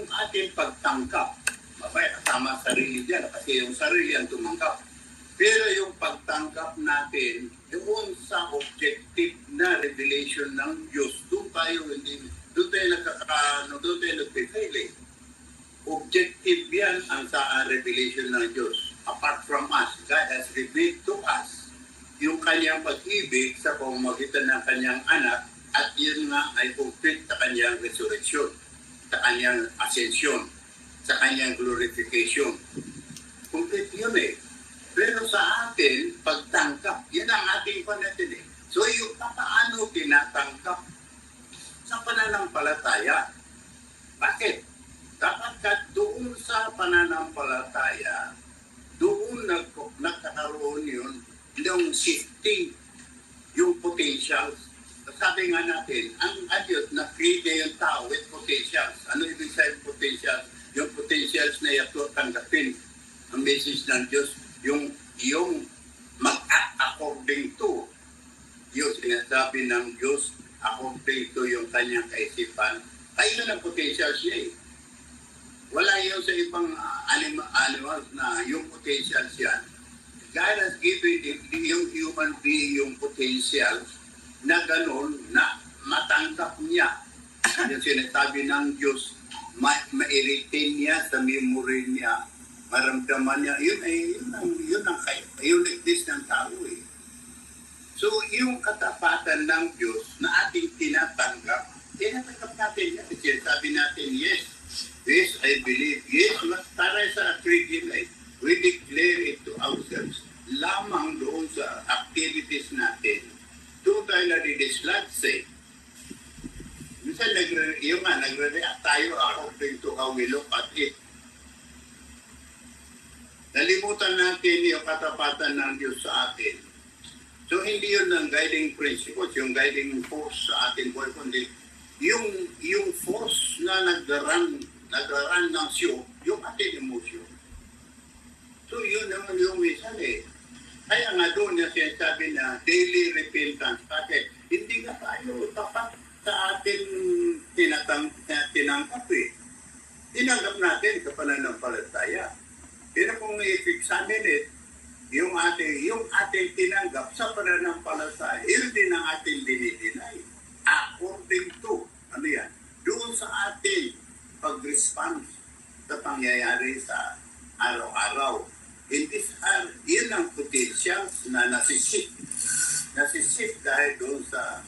yung ating pagtangkap, mabay, kasama sarili dyan, kasi yung sarili ang tumanggap. Pero yung pagtangkap natin, doon sa objective na revelation ng Diyos, doon tayo nagpe-fail eh. Objective yan ang sa revelation ng Diyos. Apart from us, God has revealed to us yung kanyang pag-ibig sa pamamagitan ng kanyang anak, at yun nga ay complete sa kanyang resurrection, sa kanyang ascension, sa kanyang glorification. Complete yun eh. Pero sa atin, pagtangkap, yan ang ating panatin eh. So yung paano tinatangkap sa pananampalataya? Bakit? Dapat ka doon sa pananampalataya, doon nagkakaroon yun, yung shifting, yung potentials. Sabi nga natin, ang Diyos na-create yung tao with potentials. Ano ibig sabihin potentials? Yung potentials na yato tanggapin ang message ng Diyos, yung mag-act according to yung sinasabi ng Diyos, according to yung kanyang kaisipan. Ay, yun ang potentials niya eh. Wala yun sa ibang animals na yung potentials yan. God has given yung human being yung potentials na gano'n na matanggap niya. Yung sinasabi ng Diyos, ma-retain niya sa memory niya, maramdaman niya, yun ang uniqueness ng tao eh. So, yung katapatan ng Diyos na ating tinatanggap natin yan. Sabi natin, yes, I believe. Yes, para sa creed life, we declare it to ourselves. Lamang doon sa activities natin, doon tayo nadidislike say. Minsan nagre-react tayo according to how we look at it. Nalimutan natin yung katapatan ng Diyos sa atin. So hindi yun ang guiding principles, yung guiding force sa ating buhay, kundi yung force na nagraran ng siyo, yung ating emotion. So yun naman yung minsan eh. Kaya nga doon na sinasabi na daily repentance. Bakit? Hindi nga tayo tapat sa ating tinangkap eh. Tinanggap natin sa pananampalataya. Pero kung i-examine it, yung ating tinanggap sa pananampalataya, yun din ang ating dinidinay. According to, ano yan? Doon sa ating pag-response sa pangyayari sa araw-araw. Yun ang potentials na nasisip. Nasisip dahil doon sa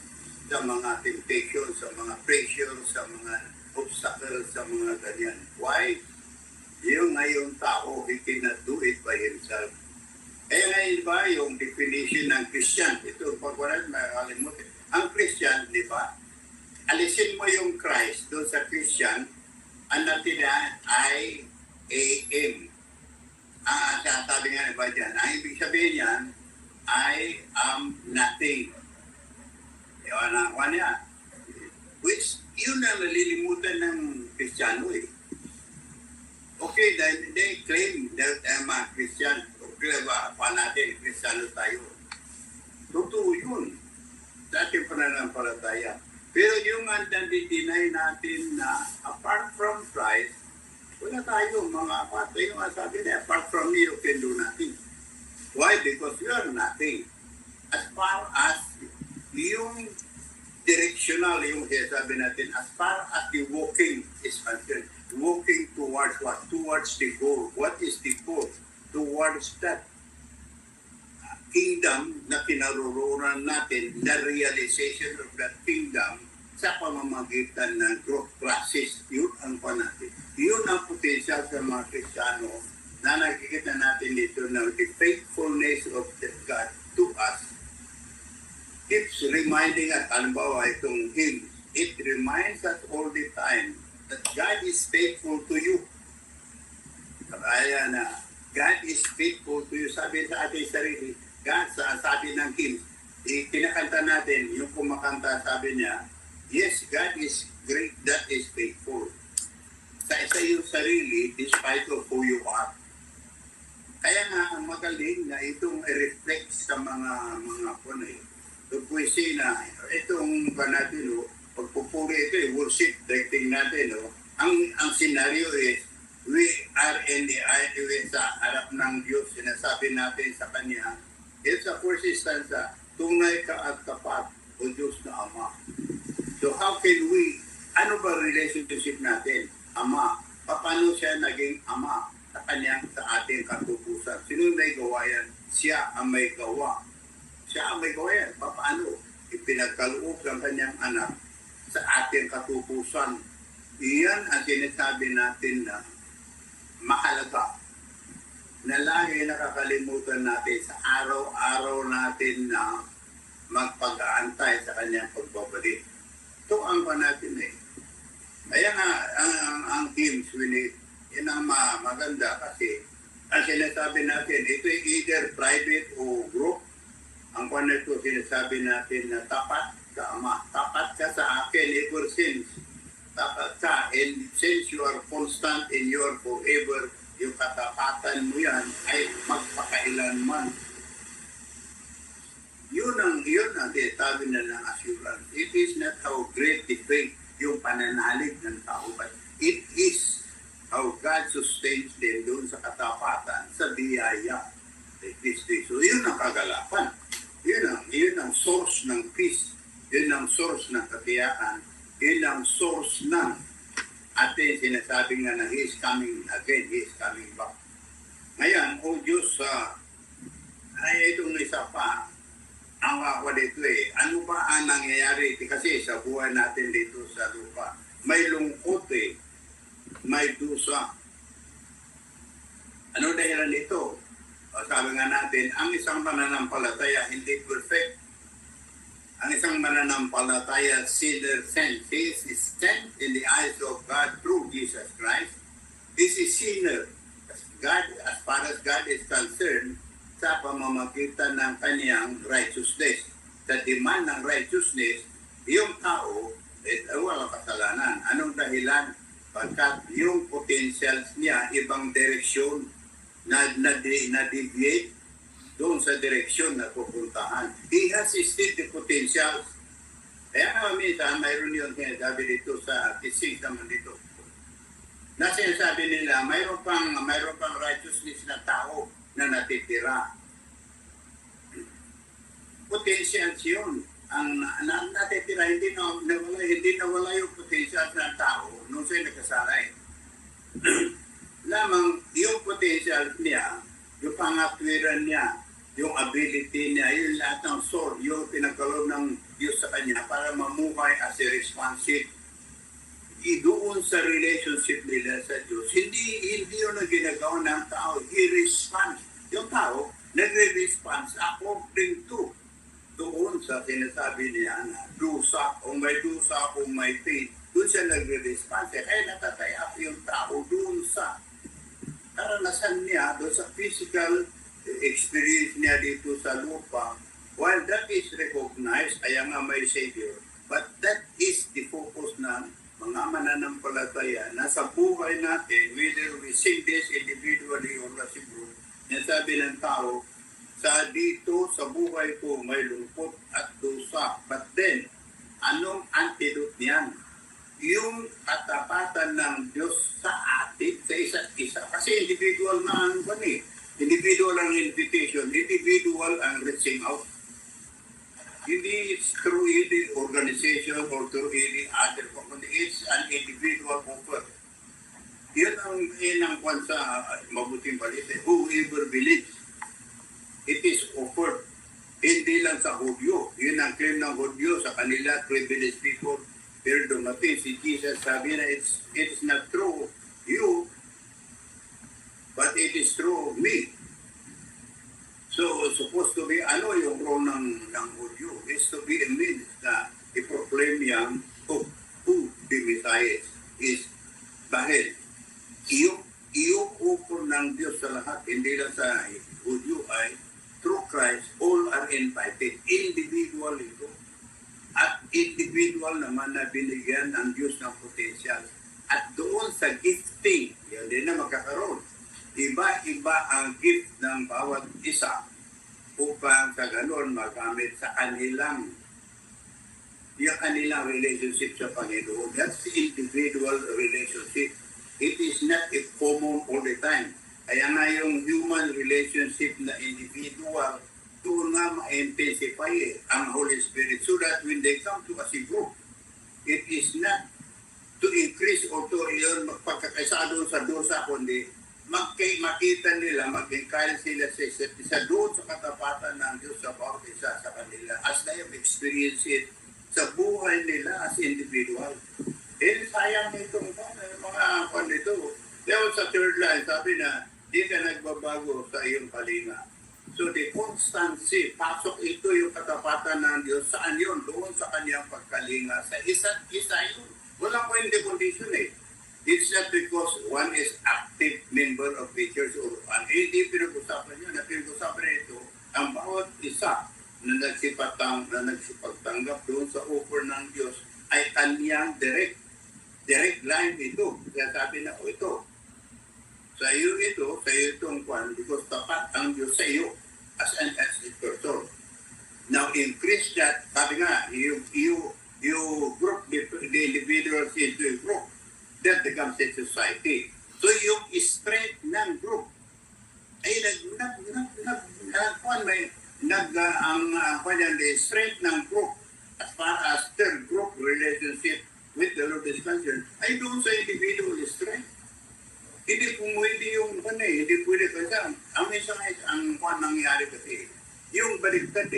mga temptation, sa mga pressure, sa mga obstacles, sa mga ganyan. Why? Yung ngayong tao, he cannot do it by himself. Kaya ngayon ba yung definition ng Christian? Ito, pag wala makakalimutin. Ang Christian, di ba? Alisin mo yung Christ doon sa Christian, ang natin I-A-M. Sabi nga ba dyan, ang ibig sabihin yan, I am nothing. Which, yun ang nalilimutan ng Kristiyano eh. Okay, they claim that I'm a Christian. Okay ba, natin, Kristiyano tayo. Totoo yun. Sa ating pananampalataya. Pero yung nandidinay natin na apart from Christ, wala tayo mga kapatid. Yung sabi na, apart from me, you can do nothing. Why? Because you are nothing. As far as yung directional, yung sabi natin, as far as the walking is concerned, walking towards what? Towards the goal. What is the goal? Towards that kingdom na pinaroroonan natin, the realization of that kingdom sa pamamagitan ng growth process. Yun ang natin. Yun ang potential sa mga Kristiyano na nakikita natin dito na the faithfulness of God to us keeps reminding us, halimbawa itong hymn, it reminds us all the time that God is faithful to you. Kaya na, God is faithful to you. Sabi sa ating sarili, God, sabi ng hymn, kinakanta natin, yung kumakanta, sabi niya, yes, God is great, that is faithful. Sa yung sarili, despite of who you are. Kaya nga, ang magaling na itong i-reflect sa mga puwisi na itong natin, pagpupuri ito, worship, dating natin, ang scenario is, we are in the idea sa harap ng Diyos, sinasabi natin sa Kanya, it's a first instance, tunay ka at tapat o Diyos na Ama. So how can we, ano ba relationship natin? Ama. Paano siya naging Ama sa Kanyang, sa ating katutusan? Sino may gawa yan? Siya ang may gawa. Siya ang may gawa yan. Paano? Ipinagkaloob ng Kanyang anak sa ating katutusan. Iyan ang sinasabi natin na mahalaga, na lagi nakakalimutan natin sa araw-araw natin na magpag-aantay sa Kanyang pagbabalik. Ito ang pa natin eh. Kaya nga, ang teams, yun ang maganda kasi ang sinasabi natin, ito ay either private o group. Ang pa na ito, sinasabi natin na tapat ka, Ama. Tapat ka sa akin ever since. Tapat ka, and since you are constant in your forever, yung katapatan mo yan ay magpakailanman. Yun ang tinatabi na ng assurance. It is not how great the faith, yung pananalig ng tao, but it is how God sustains them doon sa katapatan, sa biyaya. So yun ang kagalapan. Yun ang source ng peace. Yun ang source ng katiyakan. Yun ang source ng atin sinasabi nga na He is coming again, He is coming back. Ngayon, o Diyos, ay itong isa pa, ang ako dito ano ba ang nangyayari? Kasi sa buhay natin dito sa lupa, may lungkot may dusa. Ano dahilan nito? Sabi nga natin, ang isang mananampalataya hindi perfect. Ang isang mananampalataya sinner sent. He is sent in the eyes of God through Jesus Christ. This is sinner. God, as far as God is concerned, sa pamamagitan ng Kanyang righteousness. Sa demand ng righteousness, yung tao walang kasalanan. Anong dahilan? Pagkat yung potentials niya, ibang direksyon na-deviate doon sa direksyon na pupuntahan. He has still the potentials. Kaya nga minsan, mayroon yun sabi dito sa teaching naman dito. Na sinasabi nila, mayroon pang righteousness na tao na natitira. Potentials yun. Ang natitira, hindi nawala yung potentials ng tao nung siya'y nagkasalay. Lamang yung potentials niya, yung pangatwiran niya, yung ability niya, yung lahat ng soul, yung pinagkaloob ng Diyos sa kanya para mamuhay as a responsive. Doon sa relationship nila sa Diyos, hindi yun ang ginagawa ng tao. He responds. Yung tao, nagre-response according to doon sa sinasabi niya na dusa, o may dusa, o may faith. Doon siya nagre-response. Kaya natataya yung tao doon sa karanasan niya, doon sa physical experience niya dito sa lupa. While that is recognized, kaya nga may Savior, but that is the focus ng mga mananampalataya na sa buhay natin, whether we sing this individually or as a group, nasabi ng tao, sa dito, sa buhay ko, may lungkot at dusa. But then, anong antidote niyan? Yung katapatan ng Diyos sa atin, sa isa't isa. Kasi individual na ang individual ang invitation, individual ang reaching out. Hindi it's through any organization or through any other company. It's an individual offer. Yan ang kwan sa mabuting balita. Whoever believes, it is offered. Hindi lang sa Hudyo. Yun ang claim ng Hudyo sa kanila, privileged people. Pero dumating si Jesus, sabi na it is not true you, but it is true me. So, supposed to be, yung role ng Hudyo is to be a means na i-proclaim yang who the Messiah is. Dahil, iyong offer ng Diyos sa lahat, hindi lang sa Hudyo ay through Christ, all are invited. Individual ito. At individual naman na binigyan ng Diyos ng potential. At doon sa gifting, yan din na magkakaroon. Iba-iba ang gift ng bawat isa upang sa ganon magamit sa kanilang yung kanilang relationship sa Panginoon. That's the individual relationship. It is not a common all the time. Kaya nga yung human relationship na individual, doon nga ma-intensify ang Holy Spirit so that when they come to us a group, it is not to increase or to yun magpagkakaisa doon sa dosa, kundi makita nila, mag-encourage sila sa isa't isa doon sa katapatan ng Diyos sa bawat isa sa kanila as they have experienced it sa buhay nila as individual. Sayang nitong mga nito. Dahil sa third line, sabi na, di ka nagbabago sa iyong kalinga. So the constancy, pasok ito yung katapatan ng Diyos. Saan yun? Doon sa kanyang pagkalinga. Sa isa't isa yun. Walang hindi condition It's not because one is active member of the church or hindi pinag-usapan yun. Pinag-usapan ito, ang bawat isa na nagsipagtanggap doon sa offer ng Diyos ay kanyang direct line ito. Kaya sabi na, ito, sa iyo itong kwan, because tapat ang Diyos sa iyo as a person. Now, increase that, sabi nga, you group the individuals into a group, that becomes a society. So, yung strength ng group, ay the strength ng group as far as their group relationship with the Lord is concerned, ay doon sa individual strength. Hindi pumwede yung hindi pwede kasi ang isang nangyari kasi, yung baliktad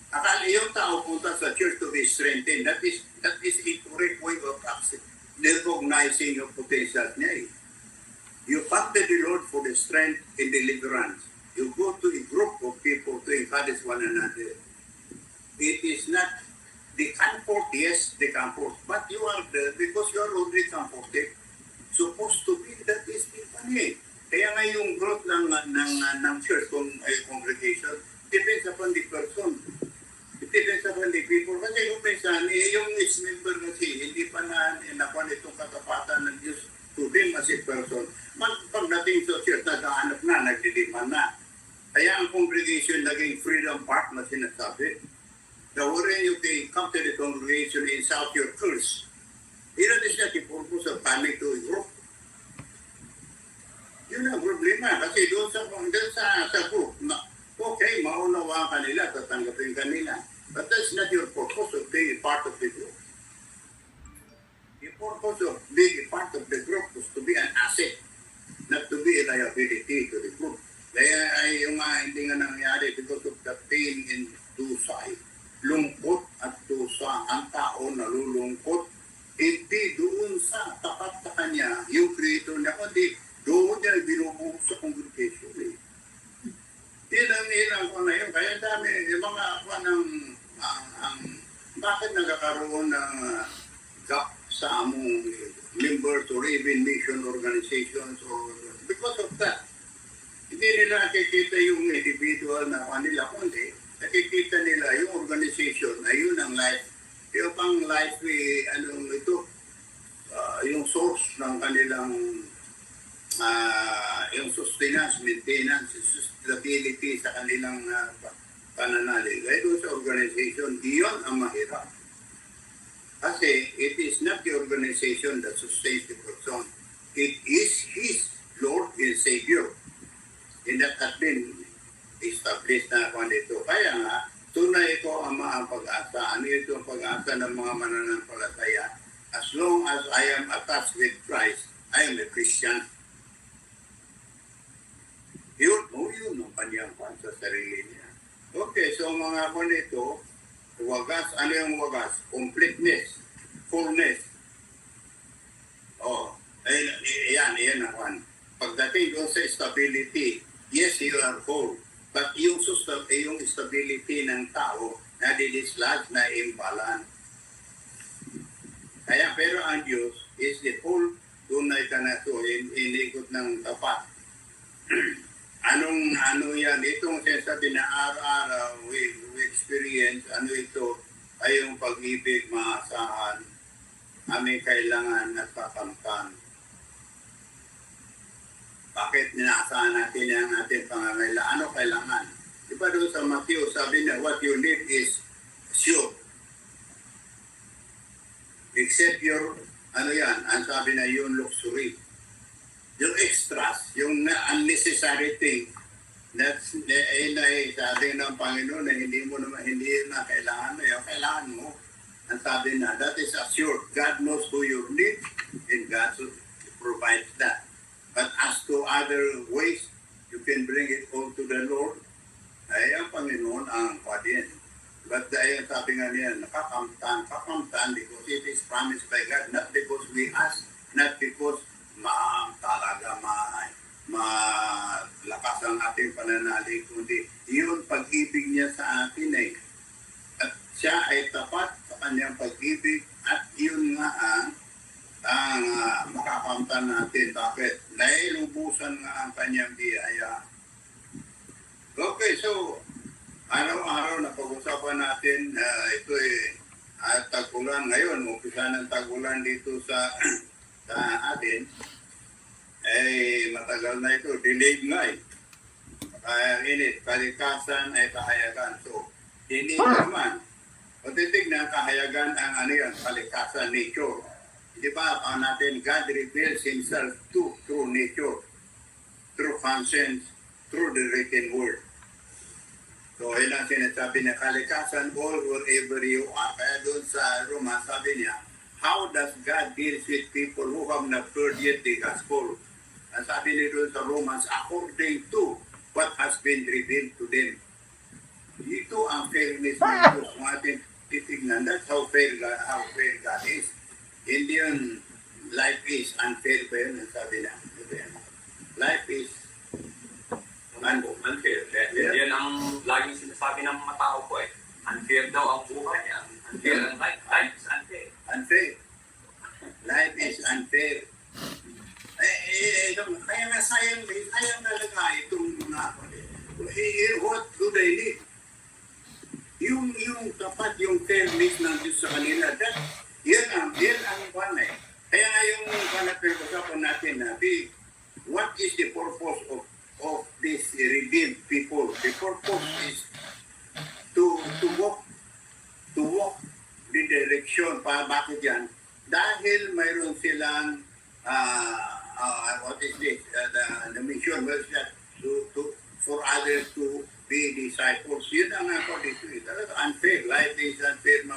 akala yung tao punta sa church to be strengthened, that is a correct way of recognizing your potential niya You come to the Lord for the strength and deliverance. You go to a group of people to encourage one another. It is not the comfort, yes, the comfort, but you are there because you are already comforted. Supposed to be that is the funny. Kaya nga yung growth ng church congregation depends upon the person. It depends upon the people. Kasi kung minsan, yung ex-member kasi hindi pa nakuha itong katapatan ng Diyos to them as a person. Pagdating sa church, naghahanap na, nagdidiman na. Kaya ang congregation naging freedom park na sinasabi. The way you can come to the congregation and shout your curse, that is not the purpose of coming to a group. Yun ang problema. Kasi doon sa group, okay, maunawaan kanila, tatanggapin kanila. But that's not your purpose of being part of the group. The purpose of being a part of the group is to be an asset, not to be a liability to the group. Kaya ay yung hindi nga nangyari because of the pain and dusa, lungkot at dusa, ang tao nalulungkot, hindi doon sa tapat sa kanya, yung creator niya, kundi doon niya binubuhos sa congregation. Ilang ko na yun. Kaya dami, yung mga bakit nagkakaroon ng gap sa among members or even mission organizations or because of that. Hindi nila nakikita yung individual na kanila, kundi nakikita nila yung organization na yun ang life. Yung pang life, yung source ng kanilang yung sustenance, maintenance, stability sa kanilang pananalig. Kaya doon sa organization, iyon ang mahirap. Kasi it is not the organization that sustains the person. It is His Lord and Savior. And that has been established na kung ito. Kaya nga, tunay ito ang mga pag-asa. Ano ito ang pag-asa ng mga mananampalataya? As long as I am attached with Christ, I am a Christian. Yun ang kanyang kwan sa sarili niya. Okay, so mga kwan ito, wagas, ano yung wagas? Completeness, fullness. Yan ang kwan. Pagdating doon sa stability, yes, you are whole. But yung stability ng tao, nadidislodge na imbalance. Kaya, pero ang Diyos is the whole, tunay ka na ito, inikot ng tapat. Ano yan? Itong sinasabi na araw-araw we experience, ano ito ay yung pag-ibig, maasahan, aming kailangan at kakamtan. Bakit ninaasahan natin ang ating pangangailangan? Ano kailangan? Diba doon sa Matthew, sabi na what you need is sure. except your, ano yan, ang sabi na yung luxury. Yung extras, yung unnecessary thing, that's, sabi ng Panginoon na hindi mo naman, hindi na kailangan mo, yung kailangan mo. Ang sabi na, that is assured. God knows who you need, and God provides that. But as to other ways, you can bring it all to the Lord, ay ang Panginoon ang padin. But dahil sabi nga niya, kakamtan because it is promised by God, not because we ask, not because malakas ang ating pananalig, kundi yun pag-ibig niya sa atin ay at siya ay tapat sa kanyang pag-ibig at yun nga ang makakamtan natin. Bakit? Dahil lubusan nga ang kanyang biyaya. Okay, so araw-araw na pag-usapan natin, ito tag-ulan ngayon, umpisa ng tag-ulan dito sa atin, matagal na ito, delayed nga init, kalikasan ay kahayagan. So, hindi naman, patitignan kahayagan ang kalikasan, nature. Di ba, natin, God reveals Himself through nature, through conscience, through the written word. So, yun ang sinasabi na kalikasan all wherever you are. Kaya doon sa Roma, sabi niya, how does God deal with people who have not heard yet the gospel? Ang sabi niya doon sa Romans, according to what has been revealed to them. Ito ang fairness ng Diyos ng ating titignan. That's how fair God is. Hindi yung life is unfair ba yun? Ang sabi na. Life is unfair. Yan ang laging sinasabi ng mga tao ko eh. Unfair daw ang buhay. Unfair ang life. Life is unfair. Unfair. Life is unfair. Kaya nga sayang talaga itong mga what do they need? Yung tapat, yung fairness ng Diyos sa kanila, yan ang one eh. Kaya nga yung pag-usapan natin na what is the purpose of this redeemed people? The purpose is to walk the direction. Bakit yan? Dahil mayroon silang what is this? The mission was that for others to be disciples. Yun ang ako dito. Talaga unfair. Life is unfair.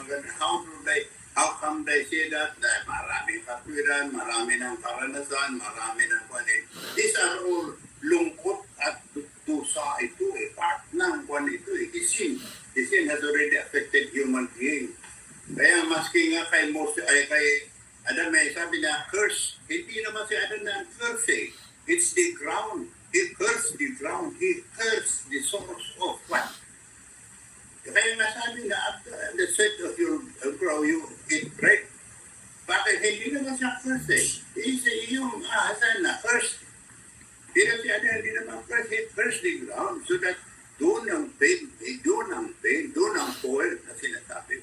How come they say that? Dahil maraming katwiran, marami ng karanasan, marami ng kwanin. These are all lungkot at tusa ito part ng kwan ito The sin has already affected human being. Kaya maski nga kay Adam may sabi na curse. Hindi naman si Adam na curse It's the ground. He cursed the ground. He cursed the source of what? Kaya nasabi na after the sweat of your brow, you eat bread. Bakit hindi naman siya curse yung ahasan na curse. Pero si Adam hindi naman curse. He cursed the ground so that doon ang pain, doon ang toil na sinasabi.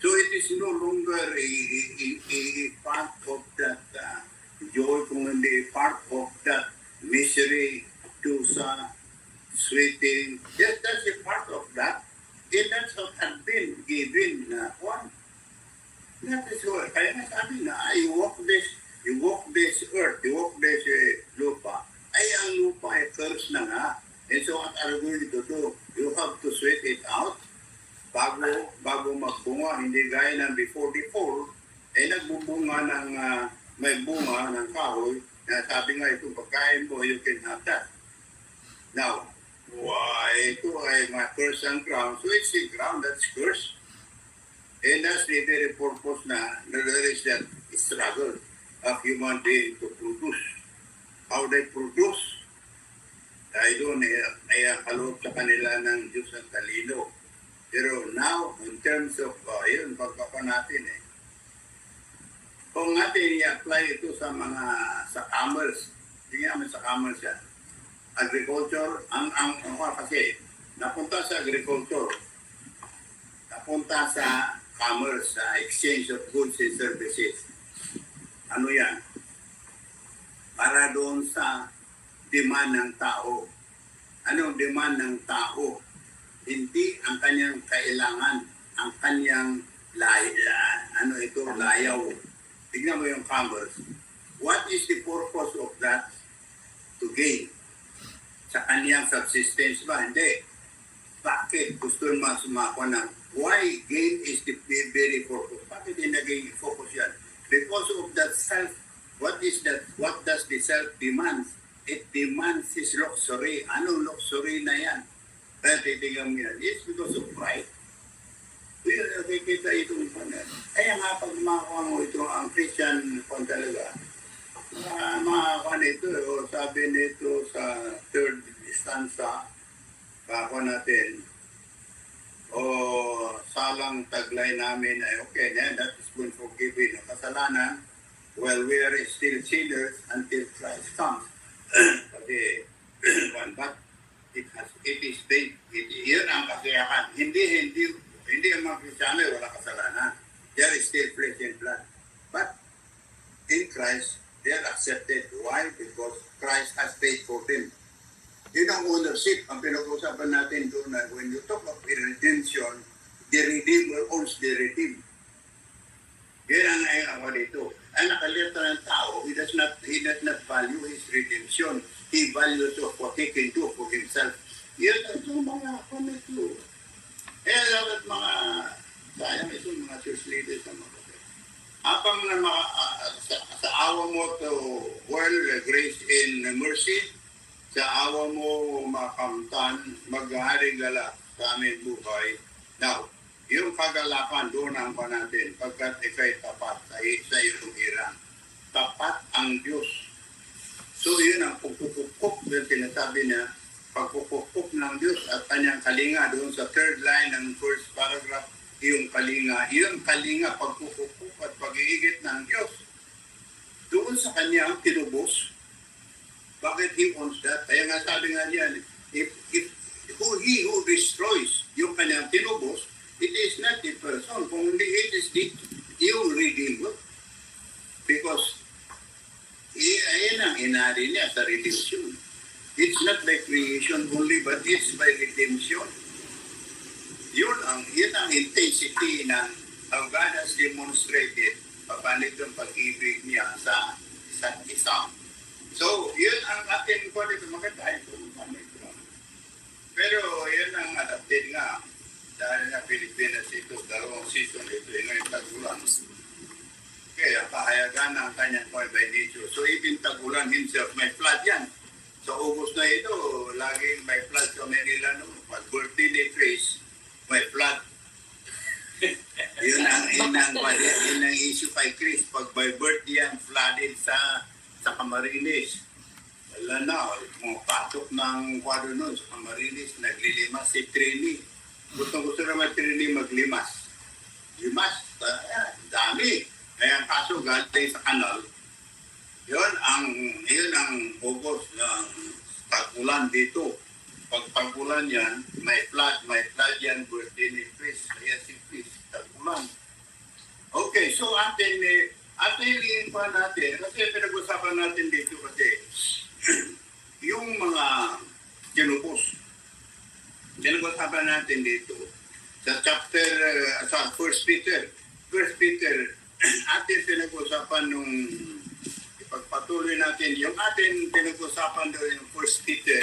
So it is no longer a part of that joy, kung hindi part of that misery, tusa, sweating. Yes, that's a part of that. And that's what has been given na one. That is what, kaya nasabi na, you walk this earth, you walk this lupa, ay ang lupa ay curse na nga. And so what are you going to do? You have to sweat it out. Bago magbunga, hindi gaya ng before, nagbubunga ng, may bunga ng kahoy, na sabi nga itong pagkain mo, you can have that. Now, ito ay mga curse ang ground, so it's the ground that's cursed. And that's the very purpose na there is that struggle of human being to produce. How they produce, dahil doon ay kaloob sa kanila ng Diyos ang talino. Pero now, in terms of, yun, pagkaka natin kung natin i-apply ito sa commerce, hindi naman sa commerce yan. Agriculture, kasi, napunta sa agriculture, napunta sa commerce, sa exchange of goods and services. Ano yan? Para doon sa demand ng tao. Anong demand ng tao? Hindi ang kanyang kailangan, ang kanyang ano ito, layaw. Tignan mo yung commerce. What is the purpose of that? To gain. Sa kaniyang subsistence ba? Hindi. Bakit gusto naman sumako ng why gain is the very purpose? Bakit yung naging focus yan? Because of that self, what is that? What does the self demand? It demands his luxury. Anong luxury na yan? Kaya titignan mo yan. It's because of pride. Well, nakikita itong panel. Kaya nga pag makakuha mo ito ang Christian kung talaga, makakuha nito, o sabi nito sa third stanza, kako natin, o salang taglay namin ay okay na, that is been forgiven ng kasalanan while we are still sinners until Christ comes. Kasi, but it is faith. Yun ang kasiyakan. Hindi ang mga Kristiyano ay wala kasalanan. They are still flesh and blood. But in Christ, they are accepted. Why? Because Christ has paid for them. Yun ang ownership. Ang pinag-usapan natin doon na when you talk of redemption, the Redeemer owns the redeemed. Yun ang ako dito. Ang nakalita ng tao, he does not value his redemption. He values of what he can do for himself. Yun ang mga komento. Kaya dapat mga, sayang ito mga church leaders na mga kapatid. Habang na sa awa mo to world, grace and mercy, sa awa mo makamtan, maghahari galak sa aming buhay. Now, yung kagalakan doon ang pa natin, pagkat ikay tapat sa iyong hirang. Tapat ang Diyos. So yun ang pagpupukpuk, yung sinasabi niya, pagpupukpuk ng Diyos at kanyang kalinga doon sa third line ng first paragraph, yung kalinga, pagpupukpuk at pag-iigit ng Diyos. Doon sa kanyang tinubos, bakit he owns that? Kaya nga sabi nga niyan, if he who destroys yung kanyang tinubos, it is not the person, kung hindi it is yung redeemer. Because ayan ang inari niya sa redemption. It's not by creation only, but it's by redemption. Yun ang intensity ng how God has demonstrated papalit ng pag-ibig niya sa isa't isa. So, yun ang ating quality. Maganda ito. Pero yun ang adapted nga. Dahil na Pilipinas ito, 2 season ito, ngayon tagulan. Kaya pahayagan ang kanyang by nature. So, even tagulan himself, may flood yan. Sa August na ito, laging may flood sa Manila. No? Pag birthday ni Trace, may flood. Yun ang issue kay Chris. Pag by birthday yan, flooded sa Camarines. Wala na, mga patok ng kwado nun sa Camarines, naglilimas si Trini. Gusto naman Trini maglimas. Limas, dami. Kaya ang kaso galing sa kanal, yun ang August ng tagulan dito. Pag tagulan yan, may flood yan, birthday ni Chris. Kaya si Chris, tagulan. Okay, so atin iliin pa natin, kasi pinag-usapan natin dito kasi yung mga tinupos. Pinag-usapan natin dito sa chapter, sa 1 Peter, atin pinag-usapan nung ipagpatuloy natin, yung atin pinag-usapan doon yung 1 Peter,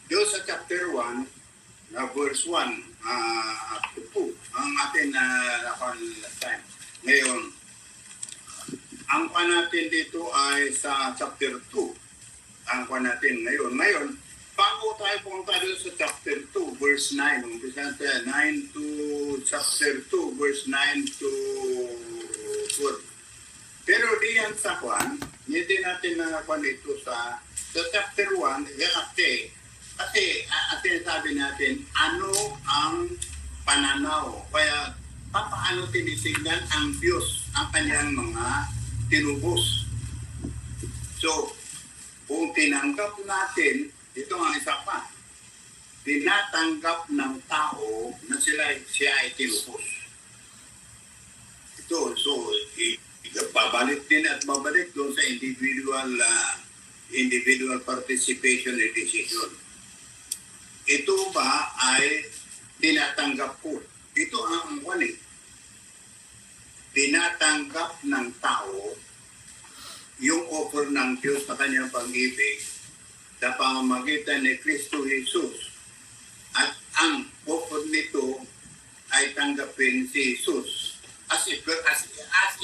doon sa chapter 1, na verse 1 up to 2, ang atin na last time. Ngayon, ang pa natin dito ay sa chapter 2. Ang pa natin ngayon, bago tayo pumunta doon sa chapter 2, verse 9. Umpisa sa 9 to chapter 2, verse 9 to 12. Pero diyan sa kwan, hindi natin nakakuan dito sa chapter 1, kasi atin sabi natin, ano ang pananaw. Kaya, paano tinisignan ang Diyos ang kanyang mga tinubos. So, kung tinanggap natin, ito ang isa pa, tinatanggap ng tao na siya ay tinubos. Ito, so, babalik din at babalik doon sa individual participation and decision. Ito ba ay tinatanggap ko? Ito ang tinatanggap ng tao yung offer ng Diyos sa kanyang pag-ibig sa pamamagitan ni Kristo Jesus. At ang offer nito ay tanggapin si Jesus as a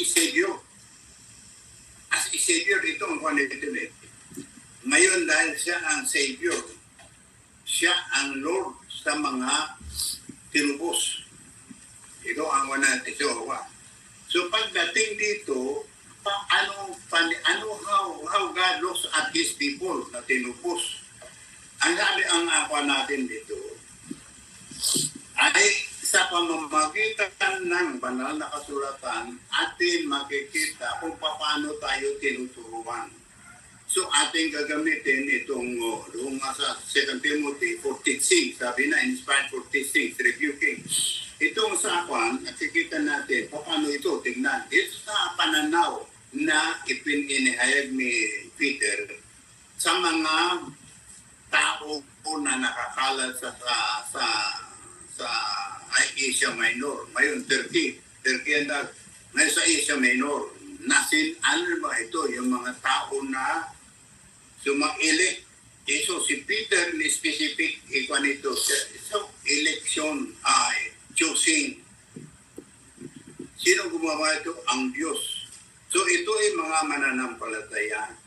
Savior. As a Savior, ito ang kwanitibit. Ngayon dahil siya ang Savior, siya ang Lord sa mga tinubos. Ito ang 190. So pagdating dito, how God looks at His people na tinubos. Ang sabi ang ako natin dito ay sa pamamagitan ng banal na kasulatan atin makikita kung paano tayo tinuturuan. So ating gagamitin itong doon nga sa 2 Timothy 4:6, sabi na inspired 4:6, rebuking. Itong sa akin, nakikita natin paano ito tignan. Ito sa pananaw na ipinihayag ni Peter sa mga tao na nakakalat sa Asia Minor. Ngayon, Turkey and ngayon sa Asia Minor. Ano ba ito? Yung mga tao na sumailit. So, si Peter ni specific ikon ito. So, election ay choosing. Sino gumawa ito? Ang Diyos. So, ito ay mga mananampalataya.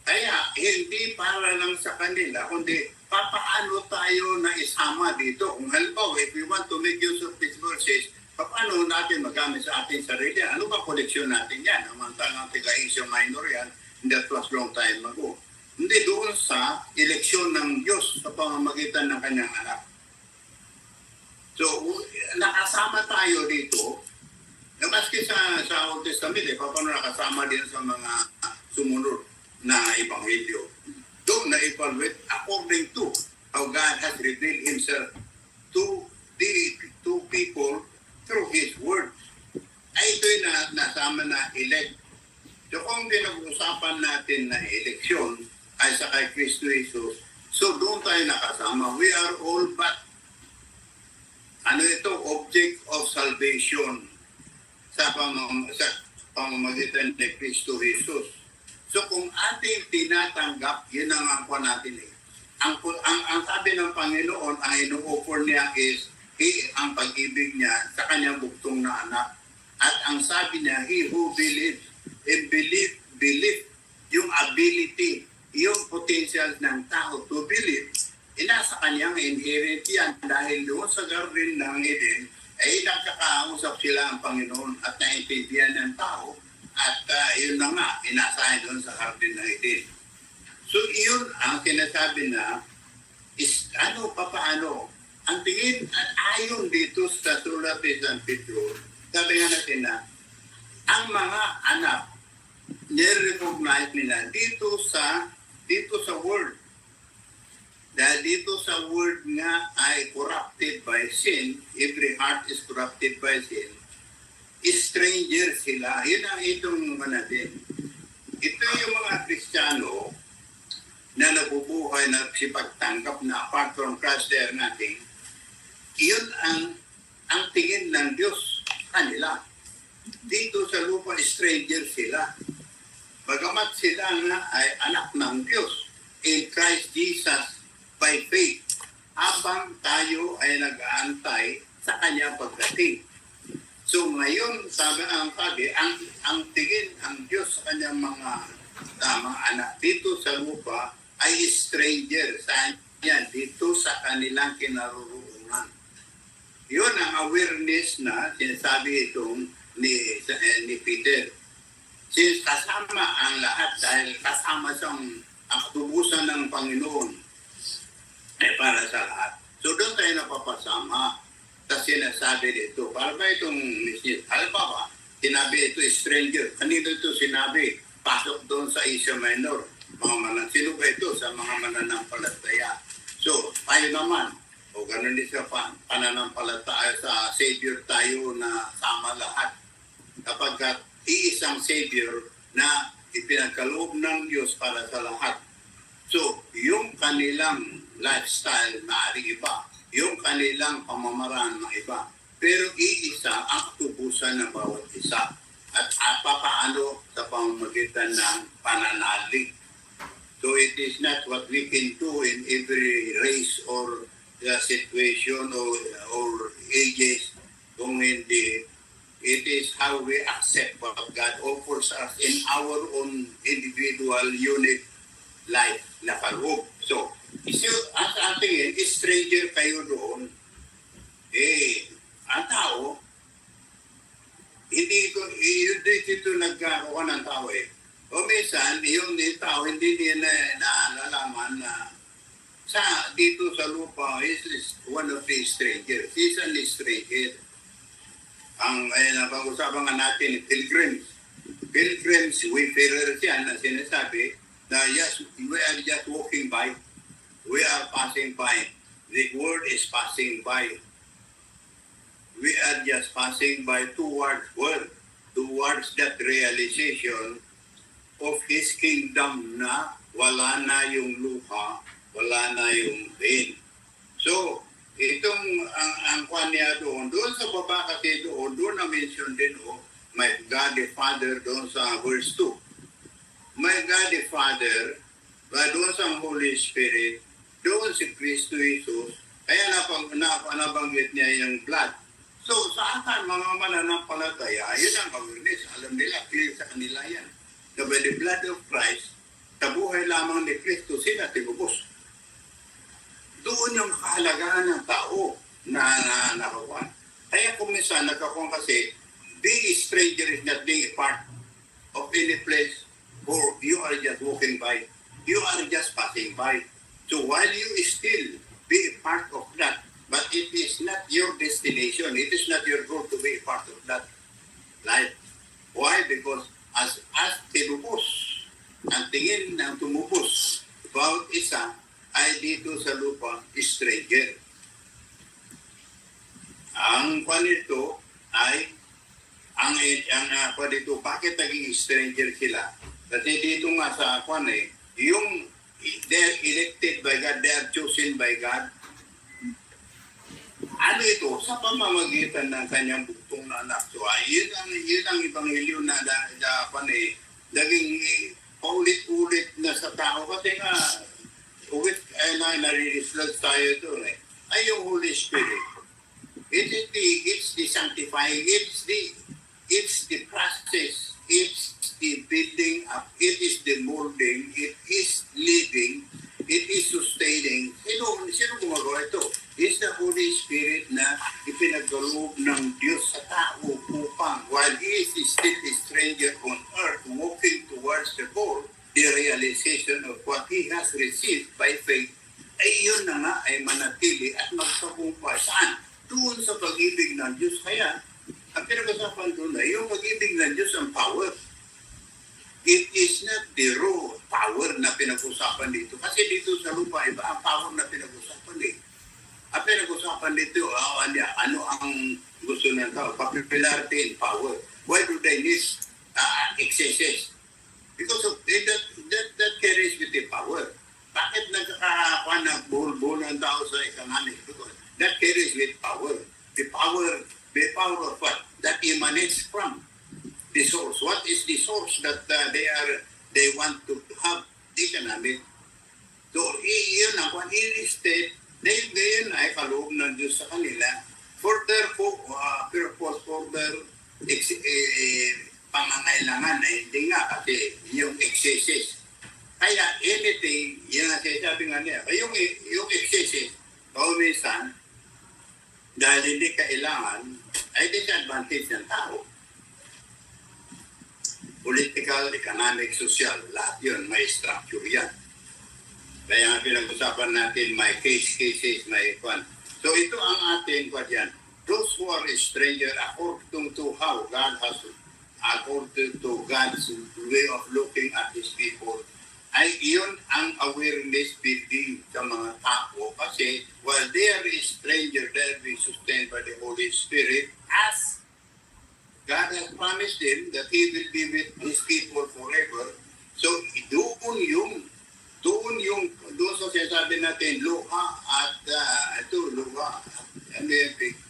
Kaya, hindi para lang sa kanila, kundi paano tayo na isama dito. Kung halimbawa, if we want to make use of these verses, paano natin magamit sa ating sarili? Ano ba koleksyon natin yan? Ang mga taga-Asia Minor yan, that was long time ago. Hindi doon sa eleksyon ng Diyos sa pamamagitan ng kanyang anak. So, nakasama tayo dito, na maski sa Old Testament, paano nakasama din sa mga sumunod na ebanghelyo. Doon na-evaluate according to how God has revealed Himself to people through His Word. Ay ito'y nasama na elect. So kung pinag-usapan natin na eleksyon ay sa kay Kristo Jesus, so doon tayo nakasama. We are all but object of salvation sa pamamagitan ni Kristo Jesus. So kung ating tinatanggap, yun ang angkwa natin eh. Ang sabi ng Panginoon, ang ino-offer niya is ang pag-ibig niya sa kanyang buktong na anak. At ang sabi niya, he who believes, and believe, yung ability, yung potential ng tao to believe, inasa kanyang inherent yan dahil doon sa garden ng Eden, ay nagkakausap sila ang Panginoon at naintindihan ng tao. At yun na nga, inasahin doon sa Garden ng Eden. So yun ang sinasabi na, is paano? Ang tingin at ayon dito sa sulat ni San Pedro, sabi nga natin na, ang mga anak, nire-recognize nila dito sa word. Dahil dito sa word nga ay corrupted by sin, every heart is corrupted by sin, stranger sila. Yun ang itong natin. Ito yung mga Kristiyano na nabubuhay na sipagtanggap na apart from Christ they are nothing. Yun ang tingin ng Diyos kanila. Dito sa lupa, stranger sila. Bagamat sila nga ay anak ng Diyos in Christ Jesus by faith, habang tayo ay nag-aantay sa kanyang pagdating. So ngayon, ang tingin ang Diyos sa kanyang mga anak dito sa lupa ay stranger sa yan dito sa kanilang kinaroroonan. Yun ang awareness na sinasabi itong ni Peter. Since kasama ang lahat dahil kasama siyang ang katubusan ng Panginoon ay para sa lahat. So doon tayo napapasama. Tapos sinasabi dito, para ba itong misnis? Halimbawa, sinabi ito stranger. Kanino ito sinabi? Pasok doon sa Asia Minor. Sino ba ito? Sa mga mananampalataya. So, tayo naman, o ganun din sa pananampalataya sa Savior tayo na sama lahat. Kapag iisang Savior na ipinagkaloob ng Diyos para sa lahat. So, yung kanilang lifestyle maaari iba. Yung kanilang pamamaraan na iba. Pero iisa ang tubusan ng bawat isa. at papaano sa pamamagitan ng pananalig. So it is not what we can do in every race or situation or ages, kung hindi, it is how we accept what God offers us in our own individual, unique life na kaloob. So, ang tingin, stranger kayo doon, ang tao, hindi ito nagkakaroon ng tao O minsan, yung tao hindi niya naalalaman na dito sa lupa is one of the strangers. He's an stranger. Ang napag-usapan nga natin, pilgrims. Pilgrims, wayfarers yan na sinasabi na yes, we are just walking by. We are passing by. The world is passing by. We are just passing by towards that realization of His kingdom na wala na yung luha, wala na yung pain. So, itong ang kwan niya doon sa baba kasi doon na-mention din my God the Father doon sa verse 2. My God the Father, doon sa Holy Spirit, doon si Kristo Jesus, kaya nabanggit niya yung blood. So, sa atin, mga mananampalataya, yun ang awareness. Alam nila, clear sa kanila yan. Na by the blood of Christ, sa buhay lamang ni Kristo, sila tibubos. Doon yung kahalagahan ng tao na nakakuha. Kaya kung minsan nagkakuha kasi, being a stranger is not being a part of any place or you are just walking by. You are just passing by. So while you still be a part of that, but it is not your destination. It is not your goal to be a part of that life. Why? Because as tinubos, ang tingin ng tumubos, bawat isa ay dito sa lupa, stranger. Ang panito ay, panito, bakit naging stranger sila? Kasi dito nga sa yung they are elected by God, they are chosen by God. Ano ito? Sa pamamagitan ng kanyang buktong na anak. So, yun ang ibanghilyo na naging paulit-ulit na sa tao. Kasi nga, nare-reflect tayo doon ay yung Holy Spirit. It's the sanctifying, it's the process, it's the building up, it is the molding, it is living, it is sustaining. Sino gumagawa ito? It's the Holy Spirit na ipinagkaloob ng Diyos sa tao upang while He is still a stranger on earth walking towards the goal, the realization of what He has received by faith, ay yun na nga ay manatili at magtagumpay. Saan? Doon sa pag-ibig ng Diyos. Kaya, ang pinag-usapan doon ay yung pag-ibig ng Diyos ang power. It is not the raw power na pinag-usapan dito. Kasi dito sa lupa, iba ang power na pinag-usapan dito. Ang pinag-usapan dito, ano ang gusto ng tao? Popularity and power. Why do they need excesses? Because of that carries with the power. Bakit nagkakakuha ng buhol-buhol ng tao sa economic? Because that carries with power. The power of what? That emanates from the source. What is the source that they want to have economic? So, yun ang kung in-state, ngayon ay kaloob ng Diyos sa kanila for their purpose, for their pangangailangan na hindi nga kasi yung excesses. Kaya anything, yung sabi nga niya, yung excesses, minsan, dahil hindi kailangan, ay disadvantage ng tao. Political, economic, social, lahat yun, may structure yan. Kaya nga pinag-usapan natin, may cases, may fun. So ito ang ating yan. Those who are a stranger, according to how God has, according to God's way of looking at His people, ay iyon ang awareness building sa mga tao. Kasi while they are a stranger, they are being sustained by the Holy Spirit as God has promised them that He will be with His people forever. So doon sa sinasabi natin, luha at luha,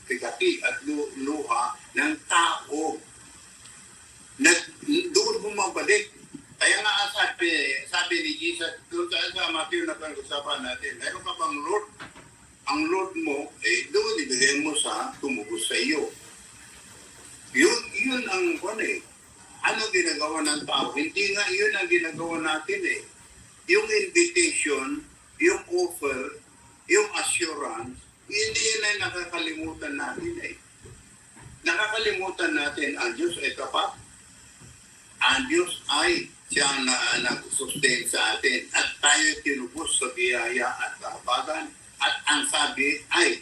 pigati at luha ng tao sabi ni Jesus, doon sa Matthew na pag-usapan natin, meron ka bang Lord? Ang Lord mo, doon ibigay mo sa tumubos sa iyo. Yun ang ano ginagawa ng tao? Hindi nga yun ang ginagawa natin eh. Yung invitation, yung offer, yung assurance, hindi yun ay nakakalimutan natin eh. Nakakalimutan natin ang Diyos ay tapat. Ang Diyos ay siyang nag-sustain sa atin at tayo tinubos sa biyaya at kahabagan. At ang sabi ay,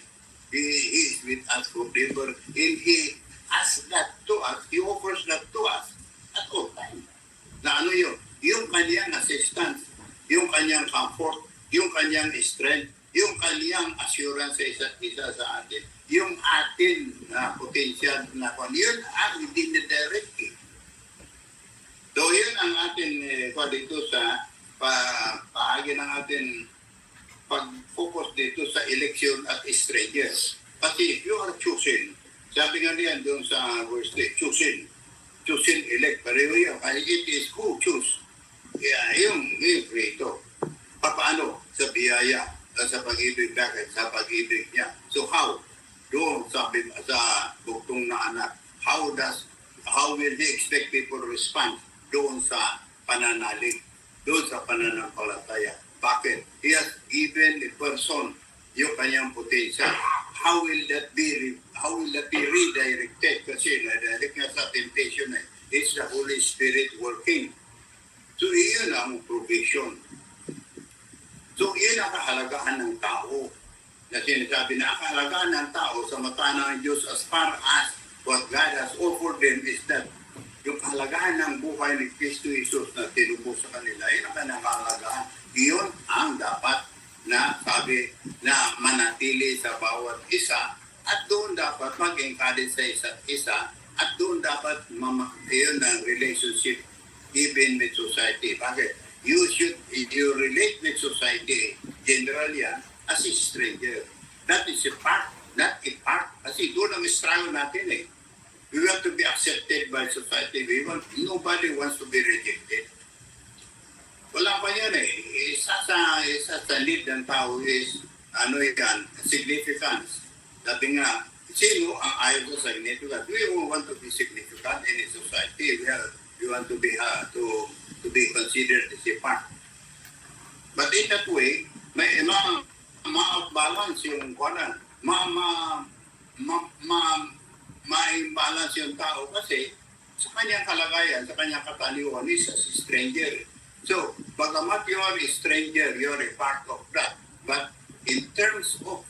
He is with us forever and He asks that to us, He offers that to us at all time. Na ano yun? Yung kanyang assistance, yung kanyang comfort, yung kanyang strength, yung kanyang assurance sa isa't isa sa atin, yung atin na potential na yun ang dinidirect eh. So yun ang atin dito sa paagi ng atin pag-focus dito sa election at strangers. Kasi if you are chosen, sabi nga niyan doon sa verse 3, chosen, elect, pareho yan. Kasi it is who choose. Yung creator. Paano? Sa biyaya, sa pag-ibig, bakit? Sa pag-ibig niya. So how? Doon sa bugtong na anak, how will he expect people to respond? Doon sa pananalig, doon sa pananampalataya. Bakit? He has given the person yung kanyang potential. How will that be redirected? Kasi na-direct nga sa temptation eh. It's the Holy Spirit working. So iyon ang provision. So iyon ang kahalagahan ng tao. Na sinasabi na ang kahalagahan ng tao sa mata ng Diyos as far as what God has offered them is that yung kahalagahan ng buhay ni Kristo Jesus na tinubos sa kanila, yun ang kanyang kahalagahan. Iyon ang dapat na sabi na manatili sa bawat isa at doon dapat mag-encourage sa isa't isa at doon dapat yun ang relationship even with society. Bakit? If you relate with society, general yan, as a stranger. That is a part, not a part. Kasi doon ang struggle natin eh. We want to be accepted by society. Nobody wants to be rejected. Wala pa yan eh. Isa sa need ng tao is, significance. Sabi nga, sino ang ayaw sa significance? We want to be significant in a society. We want to be considered as a part. But in that way, may ma-balance yung kanan. Ma-balance yung tao kasi sa kanyang kalagayan, sa kanyang kataliwan, is as a stranger. So, bagamat you are a stranger, you are a part of that. But in terms of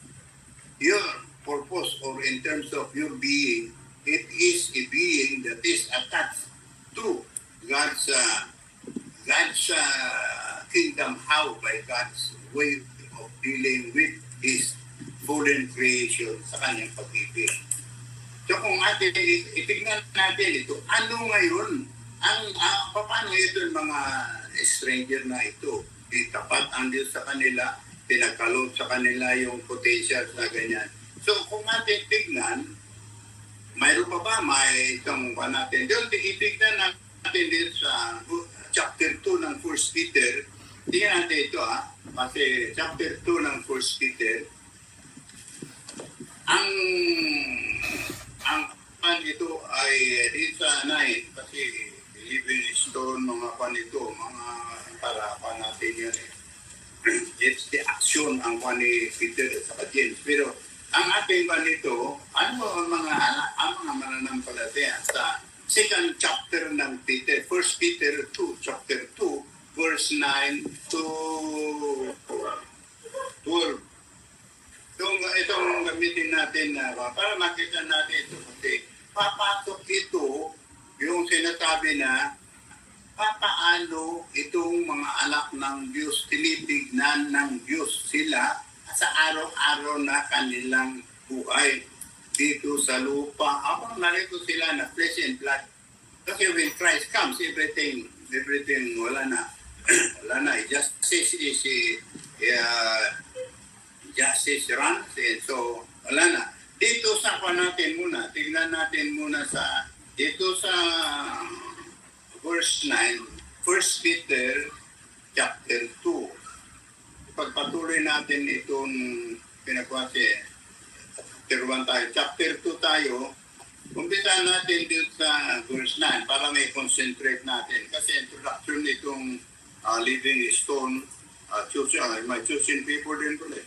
your purpose or in terms of your being, it is a being that is attached to God's kingdom. How? By God's way of dealing with His fallen creation sa kanyang pag-ibig. So kung itignan natin ito, ano ngayon paano ito yung mga stranger na ito? Tapat ang Diyos sa kanila, pinagkaloob sa kanila yung potential na ganyan. So kung natin tignan, mayroon pa ba? May itong natin. Doon, itignan natin dito sa chapter 2 ng 1 Peter. Tingnan natin ito kasi chapter 2 ng 1 Peter, ang ito ay dito sa 9 kasi living stone, mga panito, mga parapan natin yan eh. It's the action ang ni Peter at saka James. Pero ang ating panito, ano ang mga mananampalataya sa second chapter ng Peter, 1 Peter 2, chapter 2, verse 9 to 12. Itong gamitin natin para makita natin ito kasi papasok ito yung sinasabi na papaano itong mga anak ng Diyos tinitignan ng Diyos sila sa araw-araw na kanilang buhay dito sa lupa. Habang narito sila na flesh and blood. Kasi when Christ comes, everything wala na. Wala na. Justice runs and so wala na. Dito sa natin muna, tignan natin muna dito sa verse 9, First Peter chapter 2. Pagpatuloy natin itong pinagwasi. Chapter 1 tayo. Chapter 2 tayo. Umpisahan natin dito sa verse 9 para may concentrate natin. Kasi introduction itong living stone, my chosen people din pala.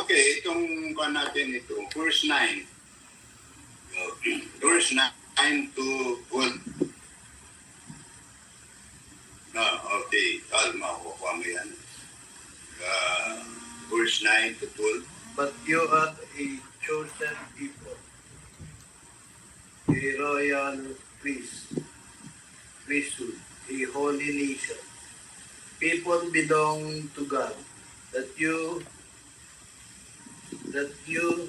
Okay, itong pa natin ito. Verse 9. Verse 9 to 1. Okay, kalma ko pa mo yan. Verse 9 to 12. But you are a chosen people, a royal priesthood, a holy nation. People belong to God, that you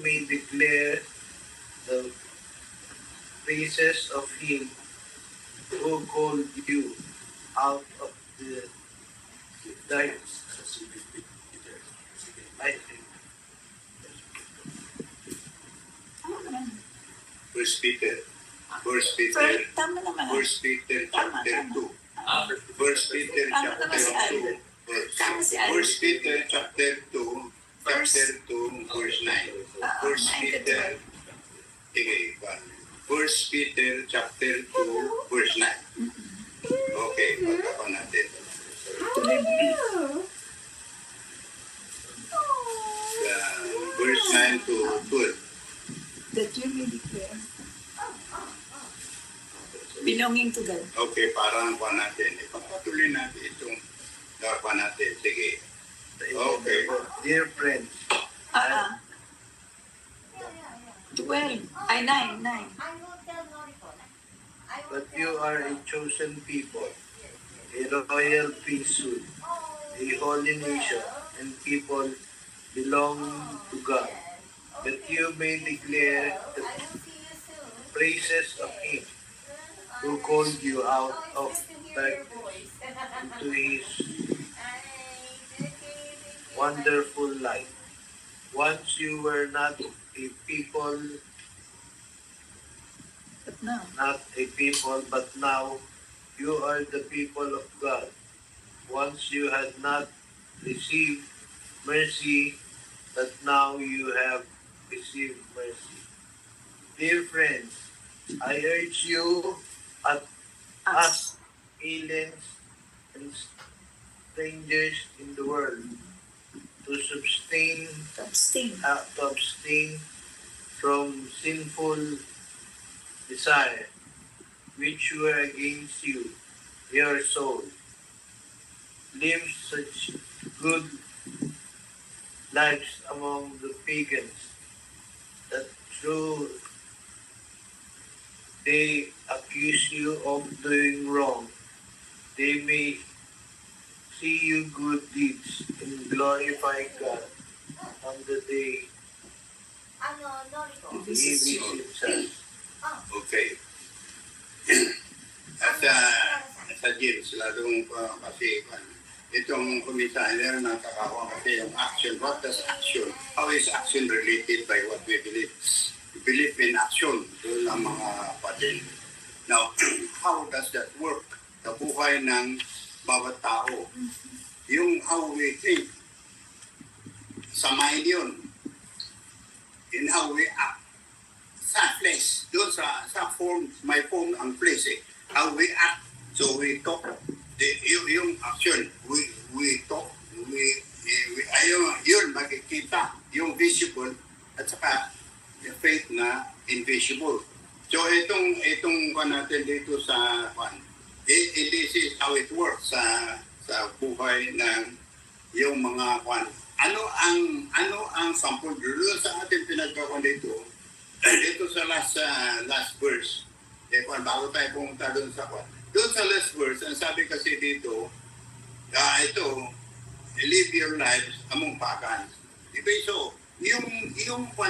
may declare the praises of Him who called you out of the darkness. I think. First Peter. Tama naman. First Peter chapter 2. First Peter Tama chapter naman si Alvin. 2. Tama si Alvin. First Peter chapter 2. Chapter 2 verse 9. First 9 to Peter. Sige, First Peter chapter 2 verse 9. Okay, pagkapan natin. Verse 9 to 12. That you may declare. Belonging to God. Okay, parang pa natin. Ipapatuloy natin itong pa natin. Sige. Okay. Dear friends, 12. Ay, 9. but you are a chosen people, a royal priesthood, a holy nation, and people belong to God, that you may declare the praises of Him who called you out of darkness into His wonderful light. Once you were not a people, but now you are the people of God. Once you had not received mercy, but now you have received mercy. Dear friends, I urge you as aliens and strangers in the world to abstain from sinful desire, which were against you, your soul. Live such good lives among the pagans, that though they accuse you of doing wrong, they may see your good deeds and glorify God on the day He visits us. Okay. At sa James, lalong kasi itong commissioner na kakawa kasi yung action. What does action? How is action related by what we believe? We believe in action. Doon ang mga patin. Now, how does that work? Sa buhay ng bawat tao. Yung how we think. Sa mind yun. In how we act. Sa place. Doon sa form, my form ang place eh. How we act. So we talk. Yung action, we talk. Yun makikita. Yung visible at saka yung faith na invisible. So itong natin dito sa this is how it works sa buhay ng yung mga ano ang sample dito sa ating pinagkakuan dito sa last verse. Bago tayo pumunta doon sa doon sa last verse, ang sabi kasi dito, ito, live your lives among pagans. Diba so, yung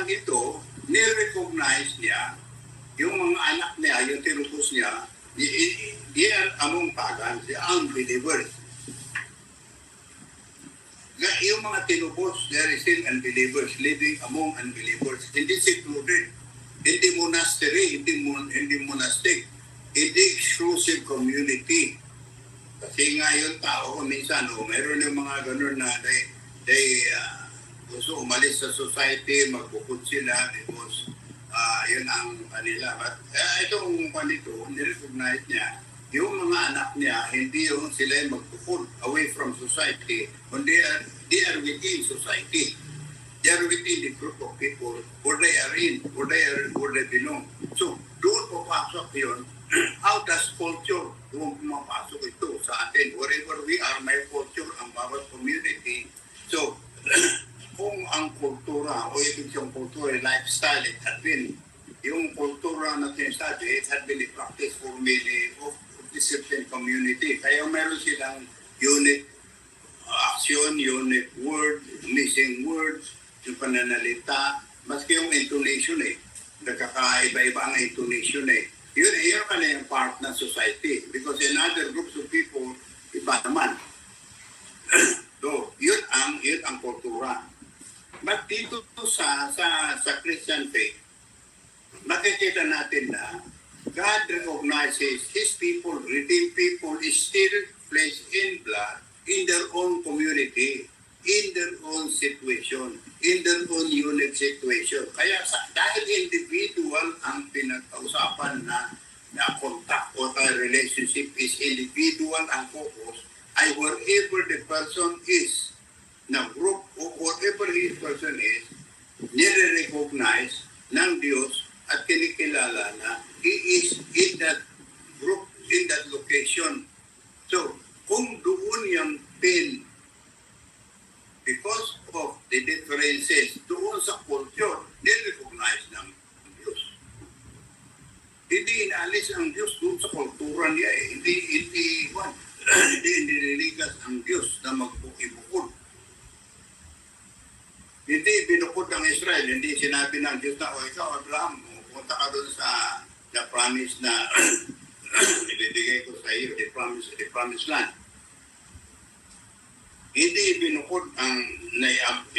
dito, ni-recognize niya, yung mga anak niya, yung tinupos niya, they are among pagans, they are unbelievers. Yung mga tinupos, they are still unbelievers, living among unbelievers. Hindi secluded, hindi monastery, hindi monastic, hindi exclusive community. Kasi nga yung tao, minsan, meron yung mga ganun na they gusto umalis sa society, magbukod sila because yun ang kanila. But itong panito, nirecognize niya, yung mga anak niya, hindi yung sila yung magbukod away from society, kundi they are within society. They are within the group of people where they are in, where they belong. So, doon papasok yun. How does culture doon pumapasok ito sa atin? Wherever we are, may culture ang bawat community. So, kung ang kultura o ibig siyang kultura, lifestyle, it had been, yung kultura na sinasabi, it had been a practice for many of the certain community. Kaya meron silang unique action, unique word, missing words, yung pananalita, maski yung intonation nagkakaiba-iba ang intonation Yun pala yung part ng society. Because in other groups of people, iba naman. So, yun ang kultura. But dito sa Christian faith, makikita natin na God recognizes His people, redeemed people, is still flesh and blood in their own community, in their own situation, in their own unique situation. Kaya dahil individual ang pinag-usapan na contact or relationship is individual ang focus, ay wherever the person is, na group o whatever his person is, nire-recognize ng Diyos at kinikilala na he is in that group, in that location. So, kung doon yung pain, because of the differences doon sa culture, nire-recognize ng Diyos. Hindi inaalis ang Diyos doon sa kultura niya Hindi nililigas ang Diyos na magpukibukod. Hindi binukod ng Israel, hindi sinabi ng Diyos na, ikaw Abraham, punta ka doon sa the promise na ibibigay ko sa iyo, the promised land. Hindi binukod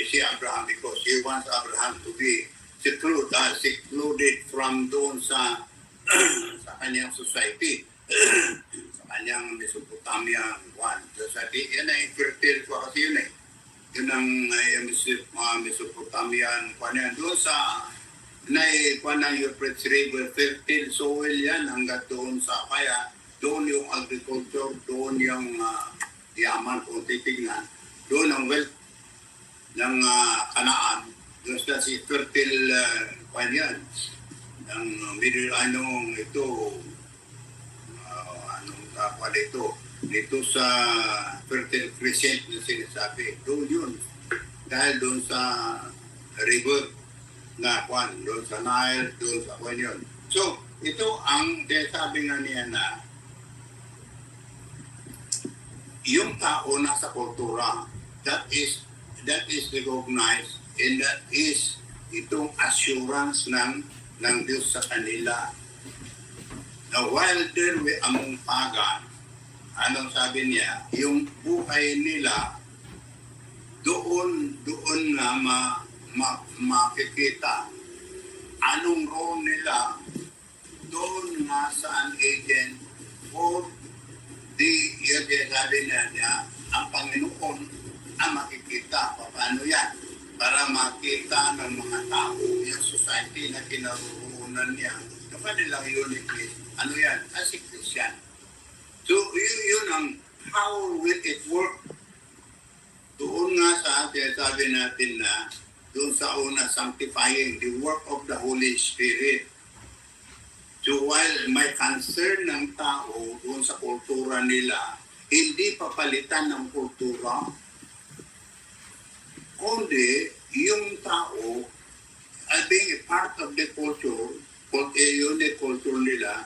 si Abraham because he wants Abraham to be secluded from doon sa kanyang society, sa kanyang Mesopotamia one. So, yan ay fertile ko kasi yun Yun ang Mesopotamian doon sa Euphrates River, fertile soil yan hanggang doon sa kaya doon yung agriculture, doon yung yaman kung titignan, doon ang wealth ng Kanaan, doon sa si fertile yan ng anong ito anong kapwa dito sa fertile crescent na sinasabi, doon yun. Dahil doon sa river na doon sa Nile, doon sa yun. So, ito ang sabi nga niya na yung tao nasa kultura, that is recognized and that is itong assurance ng Diyos sa kanila. Now, while there we among pagan, anong sabi niya, yung buhay nila doon na makikita anong role nila doon nga sa an agent for sabi niya, ang Panginoon ang makikita paano yan para makita ng mga tao yung society na kinaroonan niya yung kanilang uniqueness. Ano yan? As a Christian. So, yun ang how will it work? Doon nga sa atin, sabi natin na doon sa una, sanctifying the work of the Holy Spirit. So, while may concern ng tao doon sa kultura nila, hindi papalitan ng kultura, kundi yung tao, being a part of the culture, unique culture nila,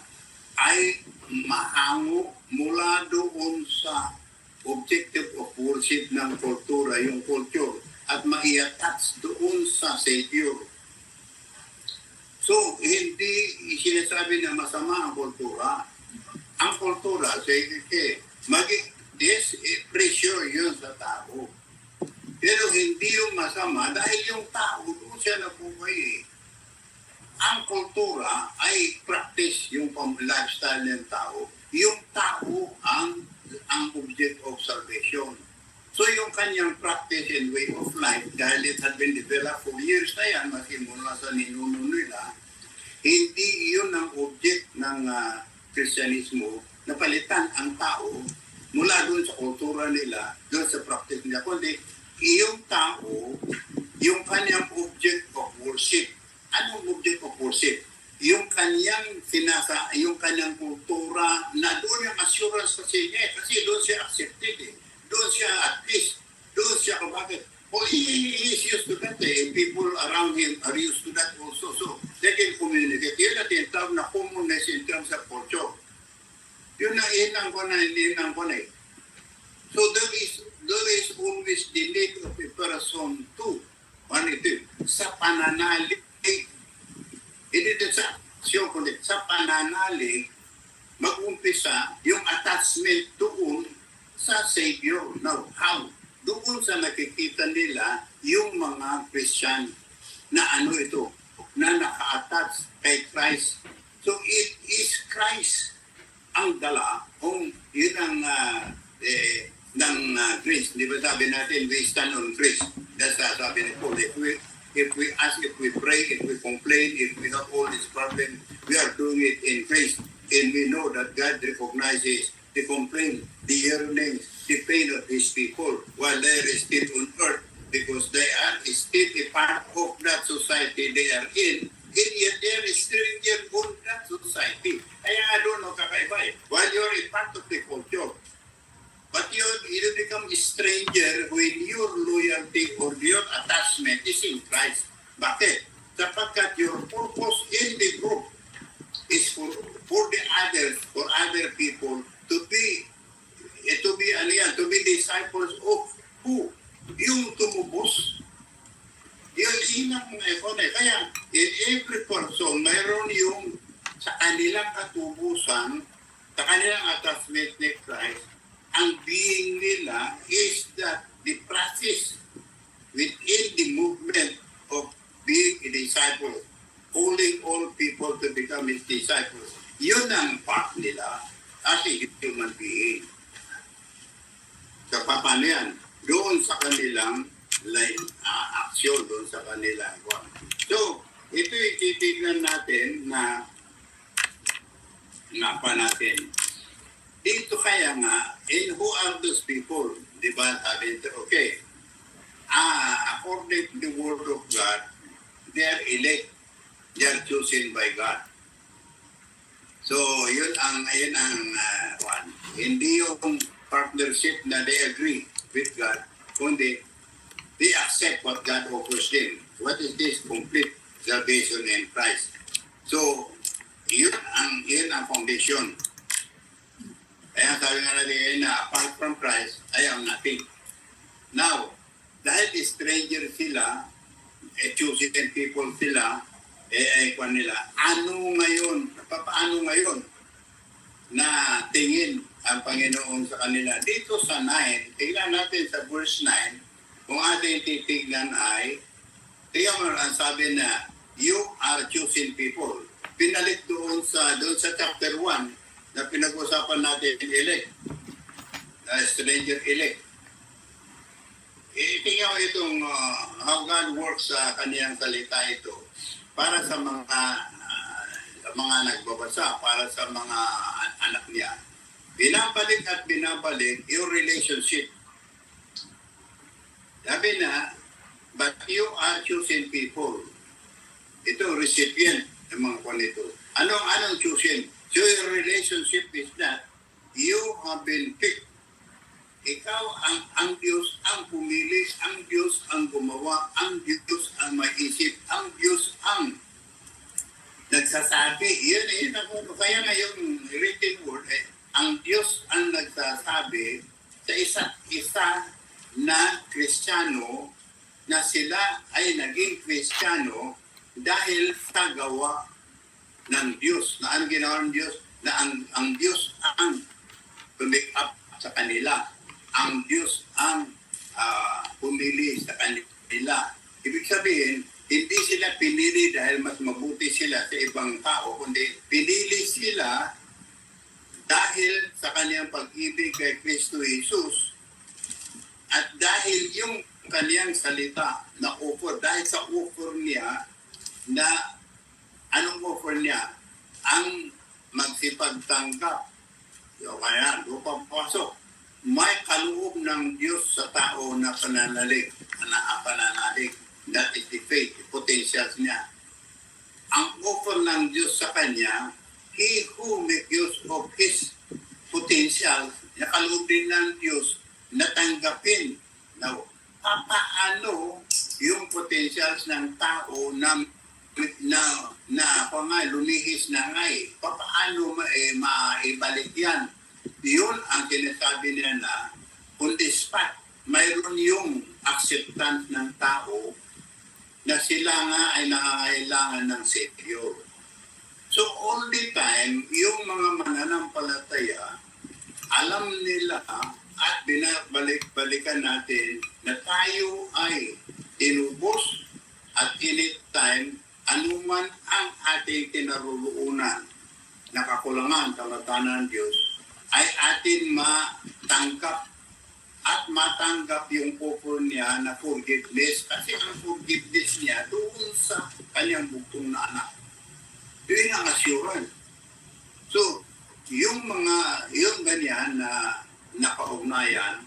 ay mahango mula doon sa objective of worship ng kultura, yung culture, at ma-i-attach doon sa Savior. So, hindi sinasabi na masama ang kultura. Ang kultura, pressure yun sa tao. Pero hindi yung masama dahil yung tao doon siya nabuhay Ang kultura ay practice yung lifestyle ng tao. Yung tao ang ang object of salvation. So yung kanyang practice and way of life, dahil it had been developed for years na yan, masimula sa ninuno nila, hindi yun ang object ng Kristyanismo na palitan ang tao mula doon sa kultura nila, doon sa practice nila, kundi yung tao, yung kanyang object of worship. Anong object of worship? Yung kanyang yung kanyang kultura na doon yung assurance kasi niya, kasi doon siya accepted eh. Doon siya at peace. Doon siya kabagay. Oh, he is used to that eh. People around him are used to that also. So, they can communicate. Yun na tinatawag na commonness in terms of culture. Yun na inang ko na, inang ko na eh. So, there is always the need of a person to, sa pananalig, hindi din sa aksyon, kundi sa pananalig, mag-umpisa yung attachment doon sa Savior. Now, how? Doon sa nakikita nila yung mga Christian na ano ito, na naka-attach kay Christ. So, it is Christ ang dala, kung yun ang ng grace. Di ba sabi natin, we stand on grace. That's sabi ni Paul. If we ask, if we pray, if we complain, if we have all these problems, we are doing it in grace. And we know that God recognizes the complaint, the yearnings, the pain of His people while they are still on earth, because they are still a part of that society they are in, and yet they are stranger on that society. Kaya I don't know, kakaiba eh. While you are a part of the culture, but you become a stranger when your loyalty or your attachment is in Christ. Bakit? Sapagkat your purpose in the group is for the others, for other people to be disciples of who? Yung tumubos. Yun inang mga kaya in every person, mayroon yung sa kanilang katubusan, sa kanilang attachment ni Christ, ang being nila is that the process within the movement of being a disciple, calling all people to become His disciples. Yun ang part nila as a human being. So, paano yan? Doon sa kanilang aksyon, doon sa kanilang one. So, ito ititignan natin na mapa natin. Dito kaya nga, and who are those people? Di ba? Sabi ito, okay. According to the word of God, they are elect. They are chosen by God. So, yun ang one. Hindi yung partnership na they agree with God, kundi they accept what God offers them. What is this? Complete salvation in Christ. So, yun ang foundation. Kaya sabi nga natin na apart from Christ, I am nothing. Now, dahil stranger sila, chosen people sila, kwan nila, paano ngayon na tingin ang Panginoon sa kanila? Dito sa 9, tingnan natin sa verse 9, kung ating titignan ay, tingnan mo ang sabi na, you are chosen people. Pinalit doon sa chapter 1, na pinag-usapan natin elect, stranger elect. Tingnan itong how God works sa kaniyang salita ito para sa mga nagbabasa, para sa mga anak niya. Binabalik at binabalik yung relationship. Sabi na, but you are chosen people. Ito, recipient ng mga kwanito. Anong chosen? So your relationship is that you have been picked. Ikaw ang Diyos ang pumili, ang Diyos ang gumawa, ang Diyos ang maisip, ang Diyos ang nagsasabi. Yun kaya nga yung written word, ang Diyos ang nagsasabi sa isa't isa na Kristiyano na sila ay naging Kristiyano dahil sa gawa ng Diyos. Na ang ginawa ng Diyos, na ang Diyos ang make up sa kanila. Ang Diyos ang pumili sa kanila. Ibig sabihin, hindi sila pinili dahil mas mabuti sila sa ibang tao, kundi pinili sila dahil sa kanyang pag-ibig kay Kristo Jesus at dahil yung kanyang salita na offer, dahil sa offer niya na anong offer niya? Ang magsipagtanggap. So, kaya, doon papasok. May kaloob ng Diyos sa tao na pananalig, that is the faith, the potentials niya. Ang offer ng Diyos sa kanya, He who make use of His potential, nakaloob din ng Diyos na tanggapin. Now, paano yung potentials ng tao na lumihis na ngay? Paano maibalik yan? Yun ang sinasabi niya na on the spot, mayroon yung acceptance ng tao na sila nga ay nangangailangan ng Savior. So all the time, yung mga mananampalataya, alam nila at binabalik-balikan natin na tayo ay inubos at anytime, anuman ang ating kinaroroonan na kakulangan, kalatanan ng Diyos, ay atin matangkap at matanggap yung offer niya na forgiveness kasi ang forgiveness niya doon sa kanyang bugtong na anak. Yun ang assurance. So, yung ganyan na nakaugnayan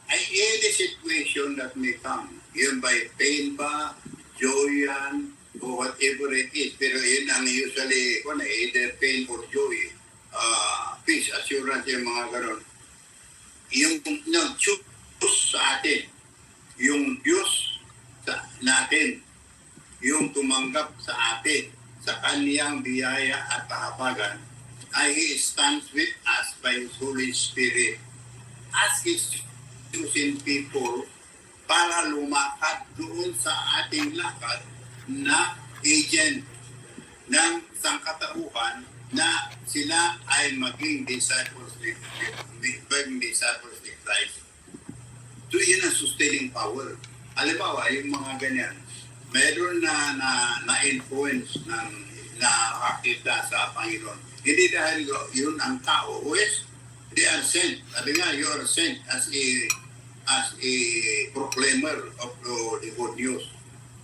ay any situation that may come. Yun by pain ba, joy yan, or whatever it is. Pero yun ang usually, either pain or joy, peace, assurance, yung mga ganon. Yung nag-choose sa atin, yung Diyos natin, yung tumanggap sa atin, sa kaniyang biyaya at kahabagan, ay He stands with us by His Holy Spirit as His chosen people para lumakad doon sa ating lakad na agent ng sangkatauhan na sila ay maging disciples ni Christ. So yun ang sustaining power. Halimbawa, yung mga ganyan, meron na influence ng nakakita sa Panginoon. Hindi dahil yun ang tao. Yes, they are sent. Sabi nga, you are sent as a proclaimer of the good news.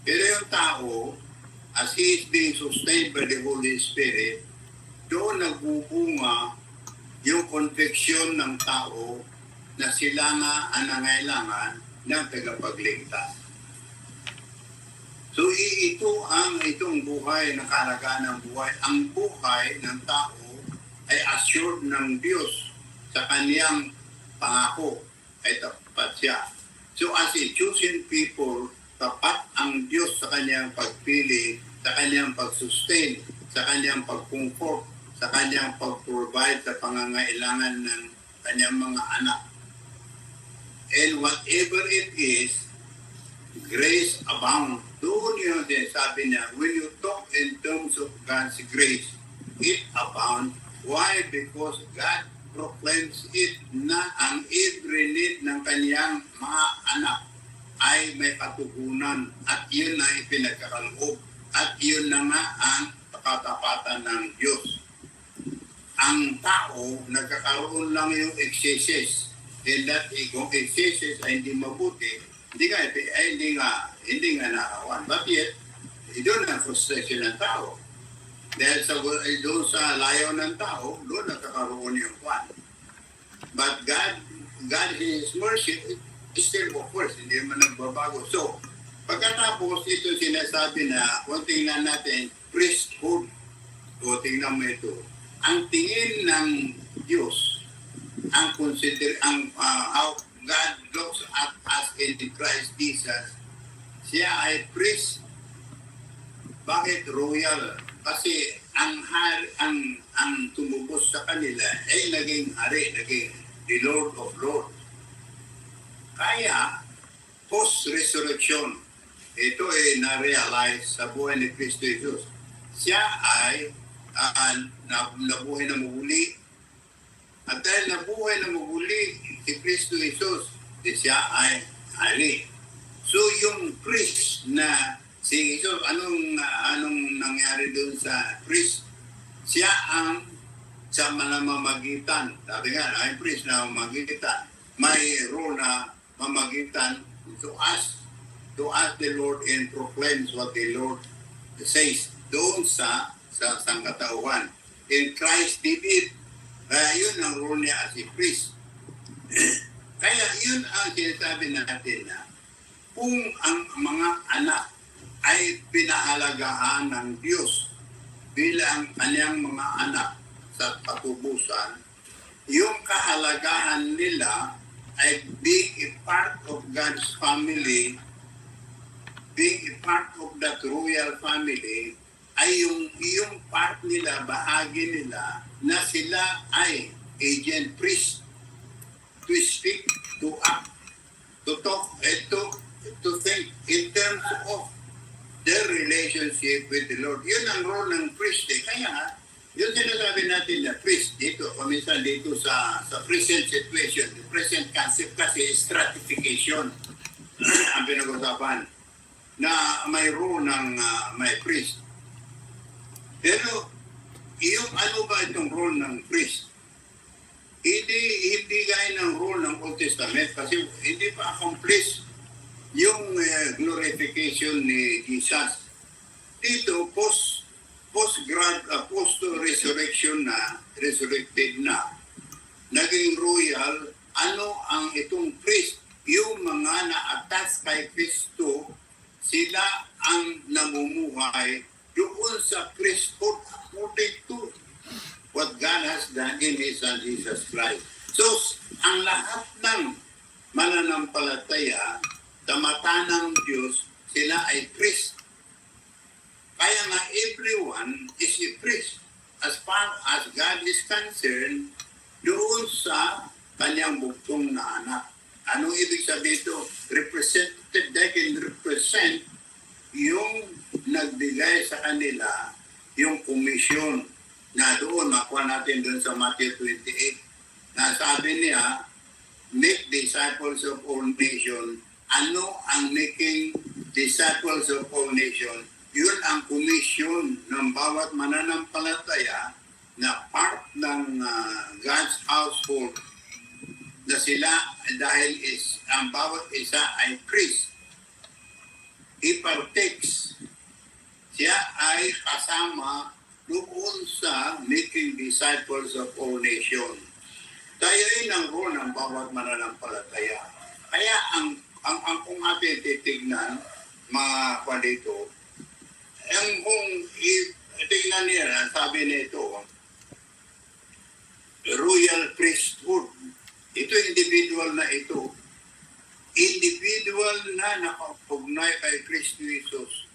Pero yung tao, as he is being sustained by the Holy Spirit, doon nagbubunga yung conviction ng tao na sila nga ang nangailangan ng tagapagligtas. So itong buhay na kahalagaan ng buhay, ang buhay ng tao ay assured ng Diyos sa kaniyang pangako ay tapat siya. So as a chosen people, tapat ang Diyos sa kaniyang pagpili, sa kaniyang pag-sustain, sa kaniyang pag-comfort, sa kaniyang pag-provide sa pangangailangan ng kaniyang mga anak. And whatever it is, grace abound. Doon yun din, sabi niya, when you talk in terms of God's grace, it abounds. Why? Because God proclaims it na ang every need ng kaniyang mga anak ay may katugunan at yun na ipinagkakaloob at yun na nga ang katapatan ng Diyos. Ang tao, nagkakaroon lang yung excesses. And that, kung excesses ay hindi mabuti, hindi nga nakawan. But yet, doon ang frustration ng tao. Dahil doon sa layo ng tao, doon nagkakaroon yung kwan. But God His mercy is still of course, hindi naman nagbabago. So, pagkatapos ito sinasabi na, kung tingnan natin, priesthood, o tingnan mo ito, ang tingin ng Diyos, ang how God looks at us in Christ Jesus, siya ay priest. Bakit royal? Kasi ang tumubos sa kanila ay naging hari, naging the Lord of Lords. Kaya, post-resurrection, ito ay na-realize sa buhay ni Kristo Jesus. Siya ay nabuhay na muli. At dahil nabuhay na muli si Kristo Jesus, siya ay hari. So yung priest na si Jesus, anong nangyari doon sa priest? Siya ang sa mamamagitan. Sabi nga, high priest na mamamagitan. May role na mamagitan to ask the Lord and proclaims what the Lord says doon sa sangkatauhan. And Christ did it. Kaya yun ang role niya as a priest. Kaya yun ang sinasabi natin na kung ang mga anak ay pinahalagahan ng Diyos bilang kanyang mga anak sa katubusan, yung kahalagahan nila ay being a part of God's family, being a part of that royal family, ay yung part nila, bahagi nila, na sila ay agent priest to speak, to act, to talk, and to think in terms of their relationship with the Lord. Yun ang role ng priest. Kaya, yun sinasabi natin na priest dito, kuminsan dito sa present situation, the present concept kasi is stratification ang pinag-usapan na may role ng may priest. Pero, yung ano ba itong role ng priest? Hindi gaya ng role ng Old Testament kasi hindi pa accomplish yung glorification ni Jesus. Dito, post-resurrection na, resurrected na, naging royal, ano ang itong priest? Yung mga na-attach kay Kristo, sila ang namumuhay doon sa priesthood according to what God has done in His Son Jesus Christ. So, ang lahat ng mananampalataya sa mata ng Diyos, sila ay priest. Kaya nga, everyone is a priest. As far as God is concerned, doon sa kanyang bugtong na anak. Anong ibig sabihin ito? Representative, they can represent yung nagbigay sa kanila yung komisyon na doon, makuha natin doon sa Matthew 28, na sabi niya, make disciples of all nations. Ano ang making disciples of all nations? Yun ang komisyon ng bawat mananampalataya na part ng God's household na sila dahil ang bawat isa ay priest. He partakes. Siya ay kasama doon sa making disciples of all nations. Tayo rin ang role ng bawat mananampalataya. Kaya ang kung atin titignan, mga kwalito, kung tignan nila, sabi nito, royal priesthood. Ito individual na ito. Individual na nakapag-ugnay kay Kristo Jesus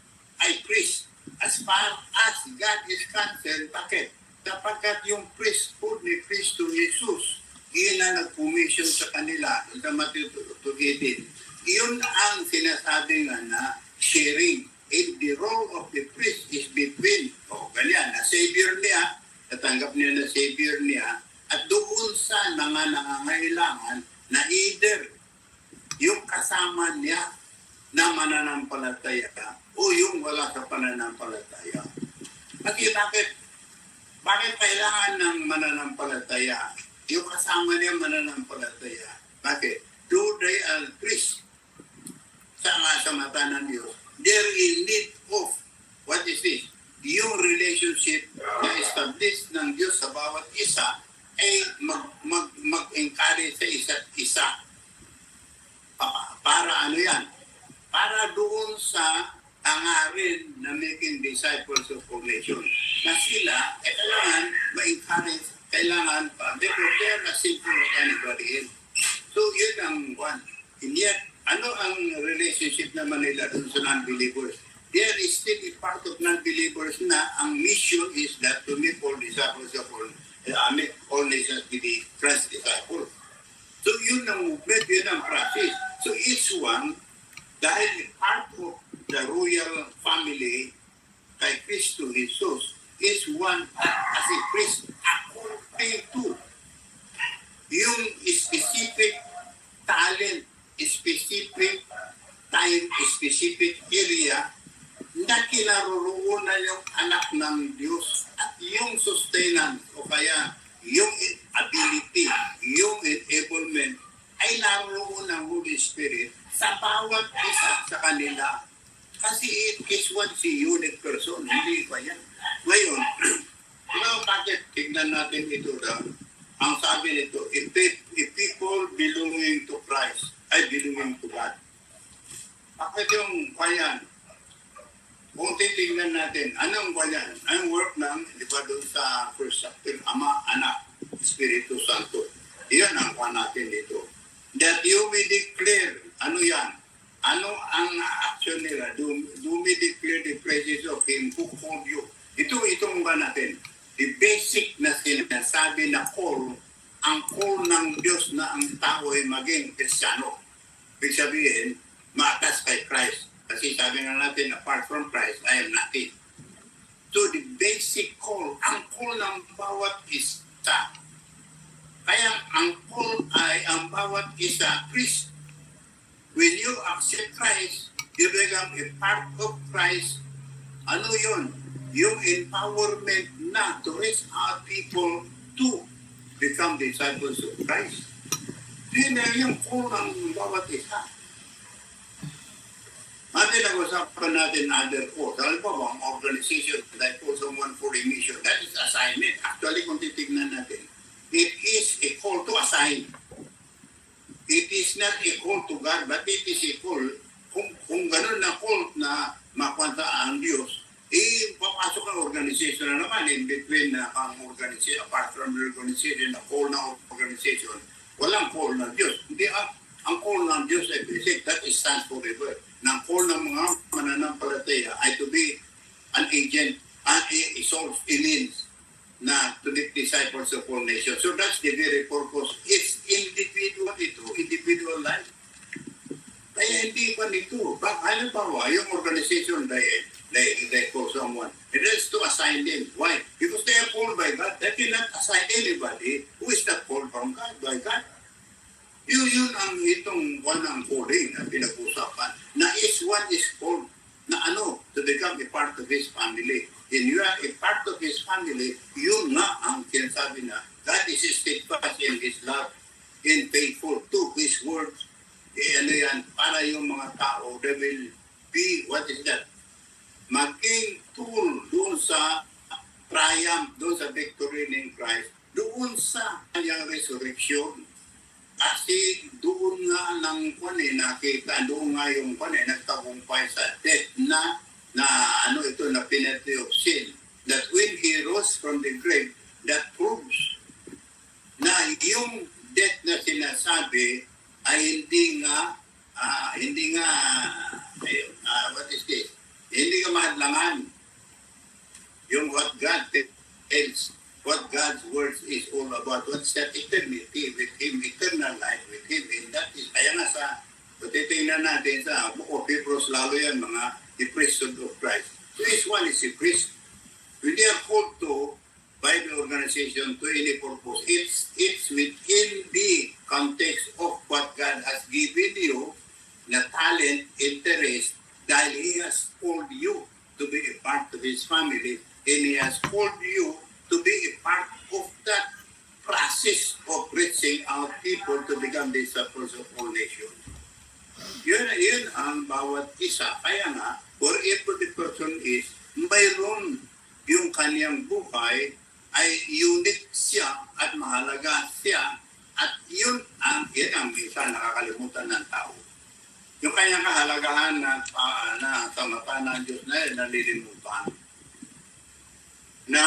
ay priest. As far as God is concerned, bakit? Sapagkat yung priesthood ni Kristo Jesus, iyon na nag-commission sa kanila sa Matthew 18. Iyon ang sinasabi nga na sharing. And the role of the priest is between, ganyan, na Savior niya, natanggap niya na Savior niya, at doon sa nangangailangan na either yung kasama niya na mananampalataya o yung wala sa pananampalataya. Bakit kailangan ng mananampalataya? Yung kasama niya mananampalataya. Bakit? Though they are priests sa mata ng Diyos, they're in need of, what is this? Yung relationship na established ng Diyos sa bawat isa ay mag-encourage sa isa't isa. Para ano yan? Para doon sa hangarin na making disciples of all nations. Na sila, kailangan ma-encourage, kailangan pa, because they're not simple like anybody else. So yun ang one. And yet, ano ang relationship naman nila doon sa non-believers? There is still a part of non-believers na ang mission is that to make all disciples of all, make all nations be the Christ disciples. So yun ang movement, yun ang practice. So each one, dahil part of the royal family kay Kristo Jesus, is one as a priest according to yung specific talent, specific time, specific area na kinaroroonan yung anak ng Diyos at yung sustenance o kaya yung ability, yung enablement ay naroon ng Holy Spirit sa bawat isa sa kanila. Kasi it is one si unique person, hindi ba yan? Ngayon, bakit tignan natin ito na ang sabi nito, if people belonging to Christ ay belonging to God. Bakit yung bayan? Kung titignan natin, anong bayan? Ang work ng, di ba doon sa first chapter, Ama, Anak, Espiritu Santo. Iyan ang kuha natin dito. That you may declare, ano yan? Ano ang action nila? Do we declare the praises of Him who called you? Itong ba natin? The basic na sinasabi na call, ang call ng Diyos na ang tao ay maging Kristiyano. Ibig sabihin, maatas kay Christ. Kasi sabi nga natin, apart from Christ, I am nothing. So the basic call, ang call ng bawat isa. Kaya ang call ay ang bawat isa, Christ. When you accept Christ, you become a part of Christ. Ano yun? Yung empowerment na to raise our people to become disciples of Christ. Yun na yung call ng bawat isa. Natin nag-usapan natin other calls. Alam po ba, ang organization that calls someone for a mission, that is assignment. Actually, kung titignan natin, it is a call to assign. It is not a call to God, but it is a call. Kung ganun na call na makwanta ang Diyos, papasok ang organization na naman in between ang organization, apart from the organization, the call ng organization, walang call ng Diyos. Hindi ang call ng Diyos ay basic, that is stands forever. Ang call ng mga mananampalataya ay to be an agent, a source, a means na to make disciples of all nations. So that's the very purpose. It's individual life. Kaya hindi pa nito. Halimbawa, yung organization they call someone, it is to assign them. Why? Because they are called by God. They cannot assign anybody who is not called from God, by God. Yun ang itong one calling na pinag-usapan. Na one is called na to become a part of His family. And you are a part of His family, yun nga ang sinasabi na God is steadfast in His love and faithful to His word. Para yung mga tao, they will be, what is that? Maging tool doon sa triumph, doon sa victory ng Christ, doon sa kanyang resurrection. Kasi doon nga nakita, doon nga yung nagtagumpay sa death na penalty of sin. That when He rose from the grave, that proves na yung death na sinasabi ay hindi nga what is this? Hindi ka mahadlangan. Yung what God tells, what God's word is all about, what's that eternity with Him, eternal life with Him, and that is, kaya nga sa, titingnan natin sa Book of Hebrews, lalo yan the priesthood of Christ. So this one is a priest. When they are called to, by the organization to any purpose, it's within the context of what God has given you, na talent, interest, dahil He has called you to be a part of His family, and He has called you to be a part of that process of reaching out people to become disciples of all nations. Yun ang bawat isa. Kaya nga, wherever the person is, mayroon yung kanyang buhay ay unique siya at mahalaga siya. At yun ang minsan nakakalimutan ng tao. Yung kanyang kahalagahan na sa mata ng Diyos na yun, nalilimutan. Na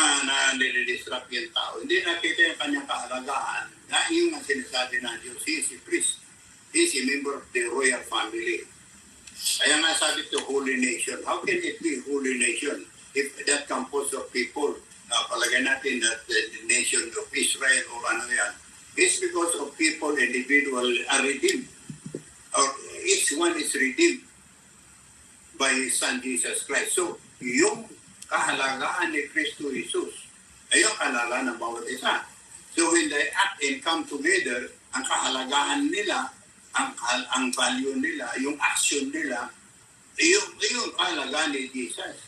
nililidistract yung tao. Hindi nakita yung kanyang kahalagahan na yung sinasabi ng Diyos, He is a priest. He is a member of the royal family. Kaya nga sabi to holy nation. How can it be holy nation if that composed of people, palagay natin that the nation of Israel or yan, it's because of people, individual are redeemed. Or each one is redeemed by His Son Jesus Christ. So, yung kahalagaan ni Kristo Jesus ay yung kahalagaan ng bawat isa. So when they act and come together, ang kahalagaan nila, ang value nila, yung action nila, yung kahalagaan ni Jesus.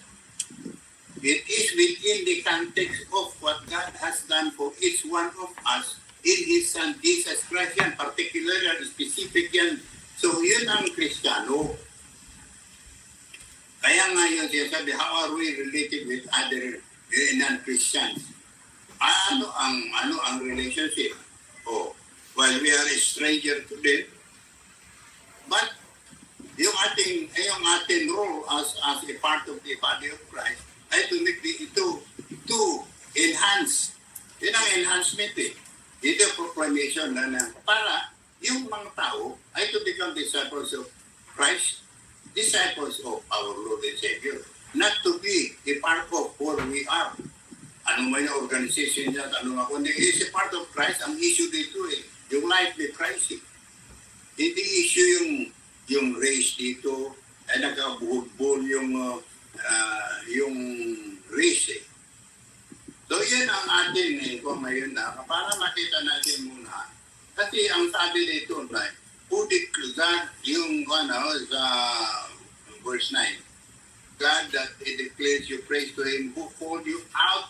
It is within the context of what God has done for each one of us in His Son Jesus Christ yan, particular yan, specific yan. So yun ang Kristiyano. Kaya nga yun siya sabi, how are we related with other non-Christians? Ano ang relationship? Oh, well, we are a stranger to them, but yung ating role as a part of the body of Christ ay to make to enhance. Yun ang enhancement eh. Ito proclamation na para yung mga tao ay to become disciples of Christ, disciples of our Lord and Savior. Not to be a part of where we are. Ano man yung organization niya, ano nga kundi is a part of Christ. Ang issue dito eh, yung life with Christ eh. Hindi issue yung race dito, ay nagkabuhol yung race eh. So yan ang atin eh, kung ngayon na, para makita natin muna. Kasi ang sabi dito, right, who declared yung sa verse 9, God that He declares you praise to Him who called you out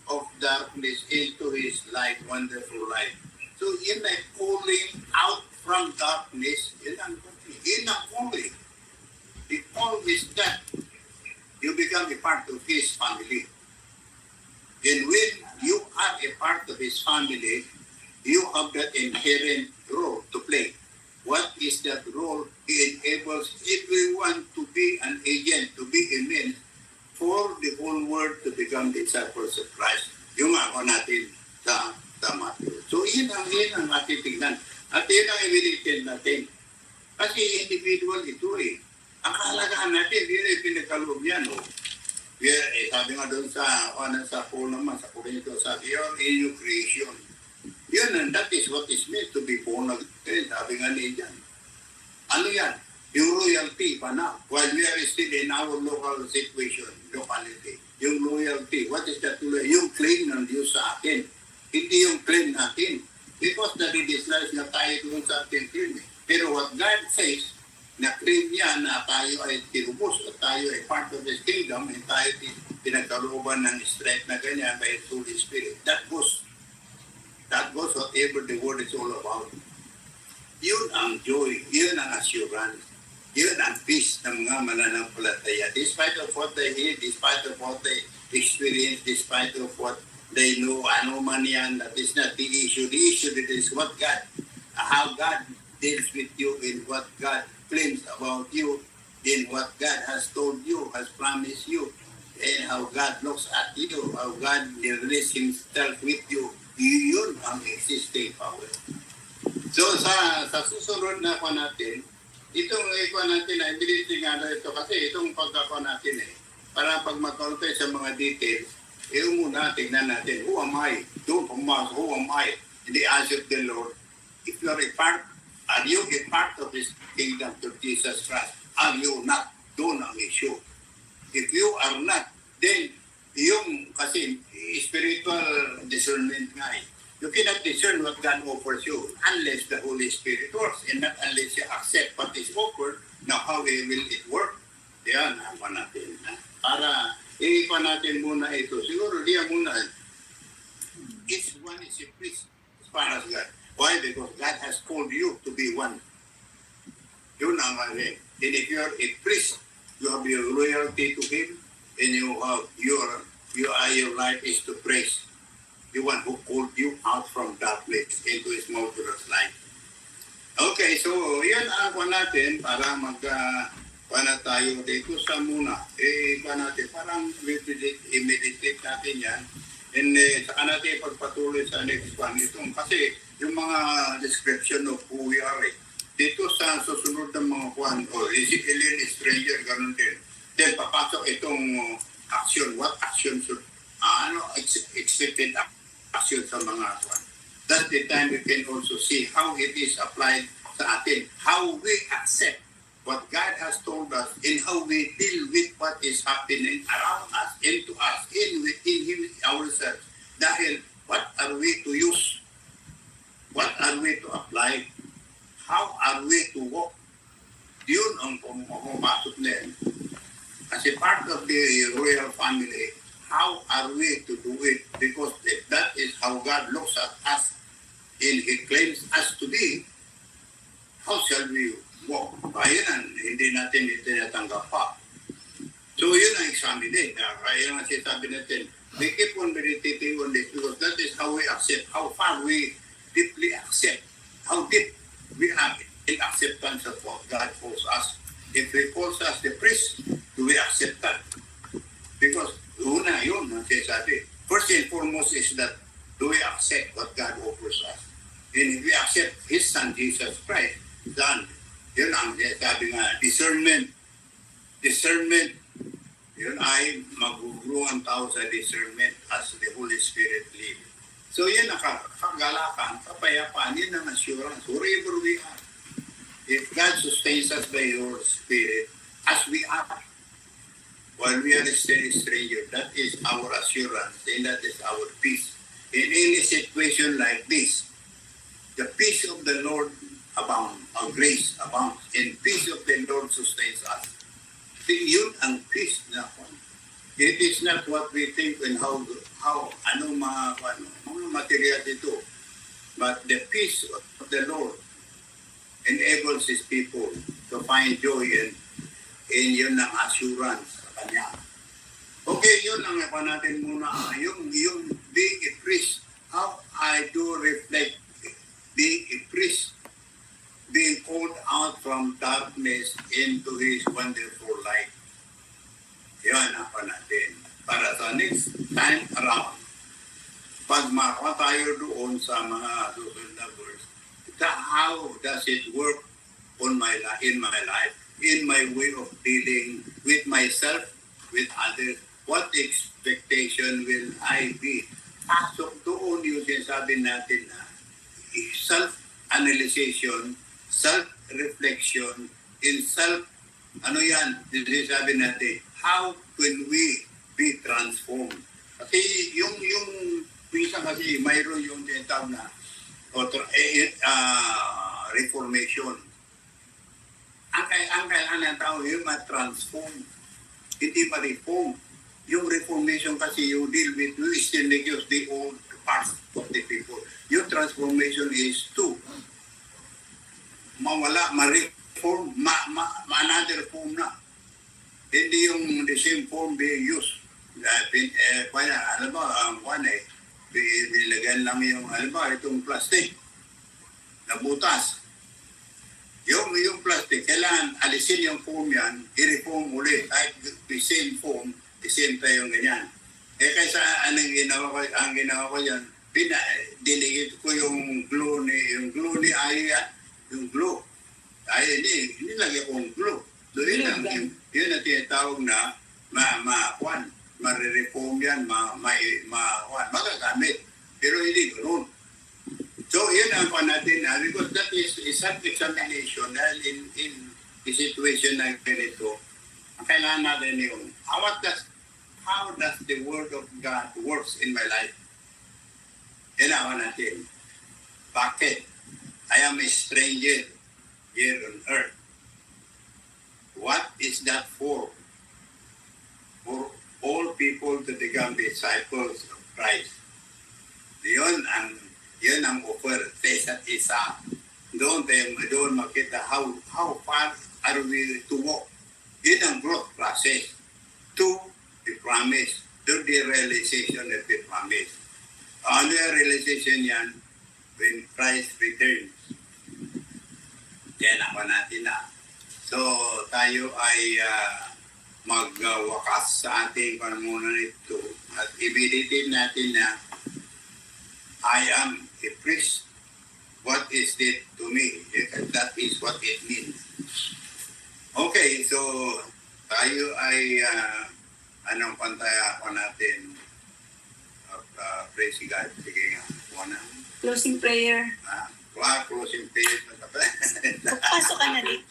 of darkness into His light, wonderful light. So yun ay calling out from darkness, yun ang calling. The call is that you become a part of His family. And when you are a part of His family, you have that inherent role to play. What is that role? He enables everyone to be an agent, to be a man for the whole world to become disciples of Christ. Yung ako natin sa Matthew. So yun ang ating tignan. At yun ang i-militin natin. Kasi individual ito eh. Ang kahalagaan natin, yun ay pinagkaloob yan. Oh. Sabi nga doon sa Paul naman, sa Corinto, sabi, you're a new creation. Yun, and that is what is meant to be born again. Sabi nga niya. Ano yan? Yung royalty pa na. While we are still in our local situation, locality. Yung loyalty, what is that? Yung claim ng Diyos sa atin. Hindi yung claim natin. Because nadidislike na tayo doon sa ating claim. Pero what God says, na claim niya na tayo ay tinubos at tayo ay part of His kingdom and tayo pinagkalooban ng strength na ganyan by His Holy Spirit. That goes whatever the word is all about. Yun ang joy, yun ang assurance, yun ang peace ng mga mananampalataya. Despite of what they hear, despite of what they experience, despite of what they know, ano man yan, that is not the issue. The issue is what God, how God deals with you and what God claims about you, in what God has told you, has promised you, and how God looks at you, how God relates Himself with you. Yun ang existing power. So sa susunod na ako natin, itong ikuha natin ay bilitin nga ito kasi itong pagkakuha natin para pag magkaroon tayo sa mga details, muna tignan natin, who am I? Doon pumasok, who am I? In the eyes of the Lord. If you are a part, are you a part of His kingdom to Jesus Christ? Are you not? Doon ang issue. If you are not, then yung kasi spiritual discernment nga you cannot discern what God offers you unless the Holy Spirit works and not unless you accept what is offered. Now, how will it work? Yan, apa natin. Para ipa natin muna ito. Siguro diyan muna. Each one is a priest as far as God. Why? Because God has called you to be one. Yun ang mali. And if you are a priest, you have your loyalty to Him, and you have your life is to praise the one who called you out from darkness into His marvelous light. Okay, so yan ang kuha natin para na tayo dito sa muna. Kuha natin, parang i-meditate natin yan. And saka natin pagpatuloy sa next one. Itong, kasi yung mga description of who we are dito sa susunod ng mga kuhan, alien stranger, ganun din. Then papasok itong action. What action should, expected action sa mga kuhan. That's the time we can also see how it is applied sa atin. How we accept what God has told us and how we deal with what is happening around us and to us in Him ourselves. Dahil what are we to use? What are we to apply? How are we to walk? Yun ang pumapasok na yan. as a part of the royal family, how are we to do it? Because if that is how God looks at us and He claims us to be, how shall we walk? Ayun ang hindi natin itinatanggap pa. So yun ang examine din. Kaya nga sinasabi natin, we keep on meditating on this because that is how we accept, how far we deeply accept, how deep we are in acceptance of what God calls us. If He calls us the priest, do we accept that? Because una yun ang sinasabi. First and foremost is that do we accept what God offers us? And if we accept His Son, Jesus Christ, then yun ang sinasabi nga, discernment. Discernment. Yun ay magugro ang tao sa discernment as the Holy Spirit lead. So yun ang kagalakan, kapayapaan, yun ang assurance. Wherever we are. If God sustains us by your Spirit, as we are, while we are still strangers, that is our assurance and that is our peace. In any situation like this, the peace of the Lord abounds, our grace abounds, and peace of the Lord sustains us. Yun ang peace na it is not what we think and how mga material ito, but the peace of the Lord enables His people to find joy in yun ang assurance sa Kanya. Okay, yun ang ako natin muna. Yung being a priest, how I do reflect being a priest, being called out from darkness into His wonderful light. Yun ako natin. Para sa next time around, pag makawa tayo doon sa mga susunod na verse, how does it work in my life, in my way of dealing with myself, with others? What expectation will I be? Pasok doon yung sinasabi natin na self-analyzation, self-reflection, in sinasabi natin, how can we be transformed? Kasi yung minsan kasi mayroon yung tinatawag na reformation. Ang kailangan ng tao yung ma-transform, hindi ma-reform. Yung reformation kasi you deal with, you still negate the old parts of the people. Yung transformation is to mawala, ma-reform, another form na. Hindi yung the same form being used. Alam mo, bilagyan lang yung, itong plastic na butas. Yung plastic, kailangan alisin yung foam yan, i-reform ulit. Kahit the same foam, the same tayo ganyan. Kaysa ang ginawa ko yan, diligit ko yung glue ni Ayo yan, yung glue. Ay, hindi lagi akong glue. So yun ang tinatawag na ma-reform yan, magagamit. Pero hindi ganoon. So yun ang natin because that is a self-examination dahil in the situation na ganito, ang kailangan natin yung how does the Word of God works in my life? Yan ang natin. Bakit? I am a stranger here on earth. What is that for? For all people to become disciples of Christ. Yun ang offer sa isa't isa. Doon makita how far are we to walk. Yun ang growth process to the promise, to the realization of the promise. Ano yung realization yan? When Christ returns. Yan ako natin na. So tayo ay magwakas sa ating panumunan nito at i-meditate natin na I am a priest. What is it to me? That is what it means. Okay, so tayo ay anong pantaya ko natin? Praise God. Sige nga. Closing prayer. Closing prayer. Pasok ka na rin.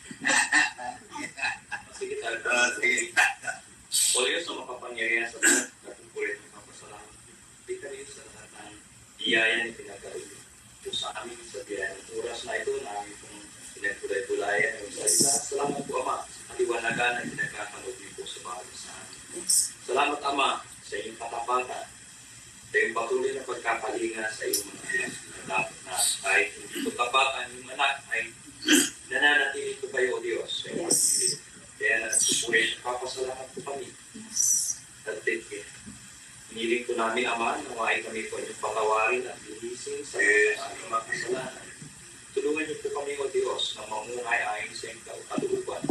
Sige tayo. Sige. O Diyos, ang makapangyarihan sa lahat ng pulit ng papasalamat. Di ka rin sa lahat ng biyaya na pinagkaroon po sa amin sa biyaya ng oras na ito na aming pong pinagtulay-tulayan ng salita. Salamat po, Ama, sa kaliwanagan na pinagkakanood niyo po sa bahay. kagalingan sa iyong mga anak na dapat na kahit hindi ko tapat ang iyong anak ay nananatili ko kayo, O Diyos. Yes. Kaya nagpupulit, papasalamat ko kami. Yes. At thank you. Hiniling ko namin, Ama, na naway kami po inyong patawarin at lihisin sa aming mga kasalanan. Tulungan niyo po kami, O Diyos, na mamuhay ayon sa iyong kalooban.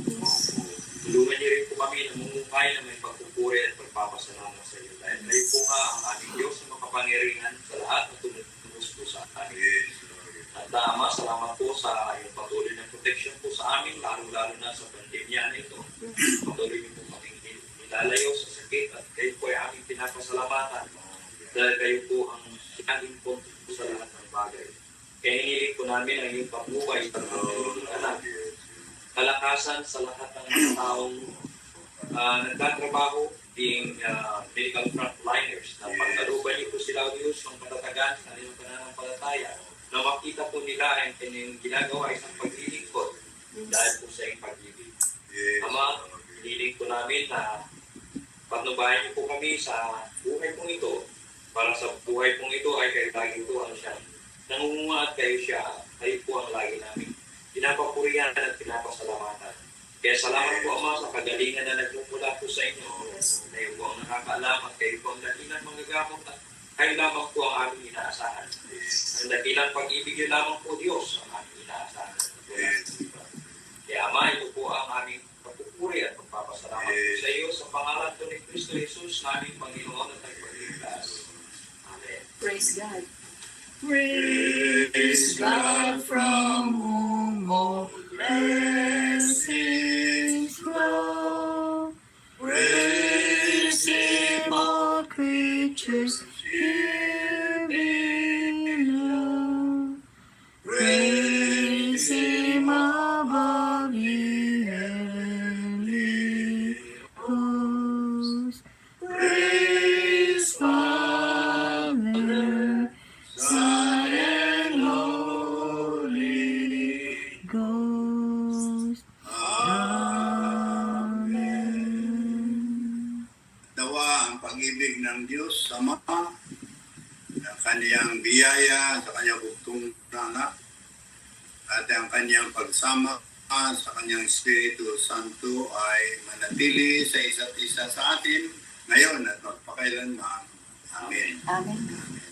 Tulungan niyo rin po kami na mamuhay na may pagpupuri at pagpapasalamat sa iyo. Dahil kayo po nga ang aming Diyos na makapangyarihan sa lahat na tumutulong po sa amin. At Ama, salamat po sa iyong patuloy na protection po sa amin, lalo-lalo na sa pandemya na ito. Patuloy niyo po kaming nilalayo sa sakit at kayo po ay aming pinapasalamatan dahil kayo po ang sinaging punto po sa lahat ng bagay. Kaya hiniling po namin ang iyong pabuhay sa mga anak. Kalakasan sa lahat ng mga taong nagtatrabaho, being medical frontliners, na pagkaluban niyo po sila, O Diyos, ng patatagan sa kanilang pananampalataya, na makita po nila ang kanyang ginagawa isang paglilingkod dahil po sa iyong pag-ibig. Ama, hiniling po namin na patnubayan niyo po kami sa buhay pong ito, para sa buhay pong ito ay kayo lagi po ang siya. Nangunguha at kayo siya, kayo po ang lagi namin pinapapurihan at pinapasalamatan. Kaya salamat po, Ama, sa kagalingan na nagmumula po sa inyo. Kayo po ang nakakaalam at kayo po ang dakilang manggagamot at kayo lamang po ang aming inaasahan. Ang dakilang pag-ibig niyo lamang po, Diyos, ang aming inaasahan. Kaya, Ama, ito po ang aming pagpupuri at pagpapasalamat po sa iyo sa pangalan po ni Kristo Jesus, naming Panginoon at Nagpagligtas. Amen. Praise God. Praise God from whom all blessings flow. Praise Him, all creatures here below. Praise Him above the heavenly hosts. Praise Father, Son, and Holy Ghost. Amen. Nawa ang pag-ibig ng Diyos sa Ama, ang kaniyang biyaya sa kanyang bugtong na anak, at ang kanyang pagsama sa kanyang Espiritu Santo ay manatili sa isa't isa sa atin ngayon at magpakailanman. Amen. Amen.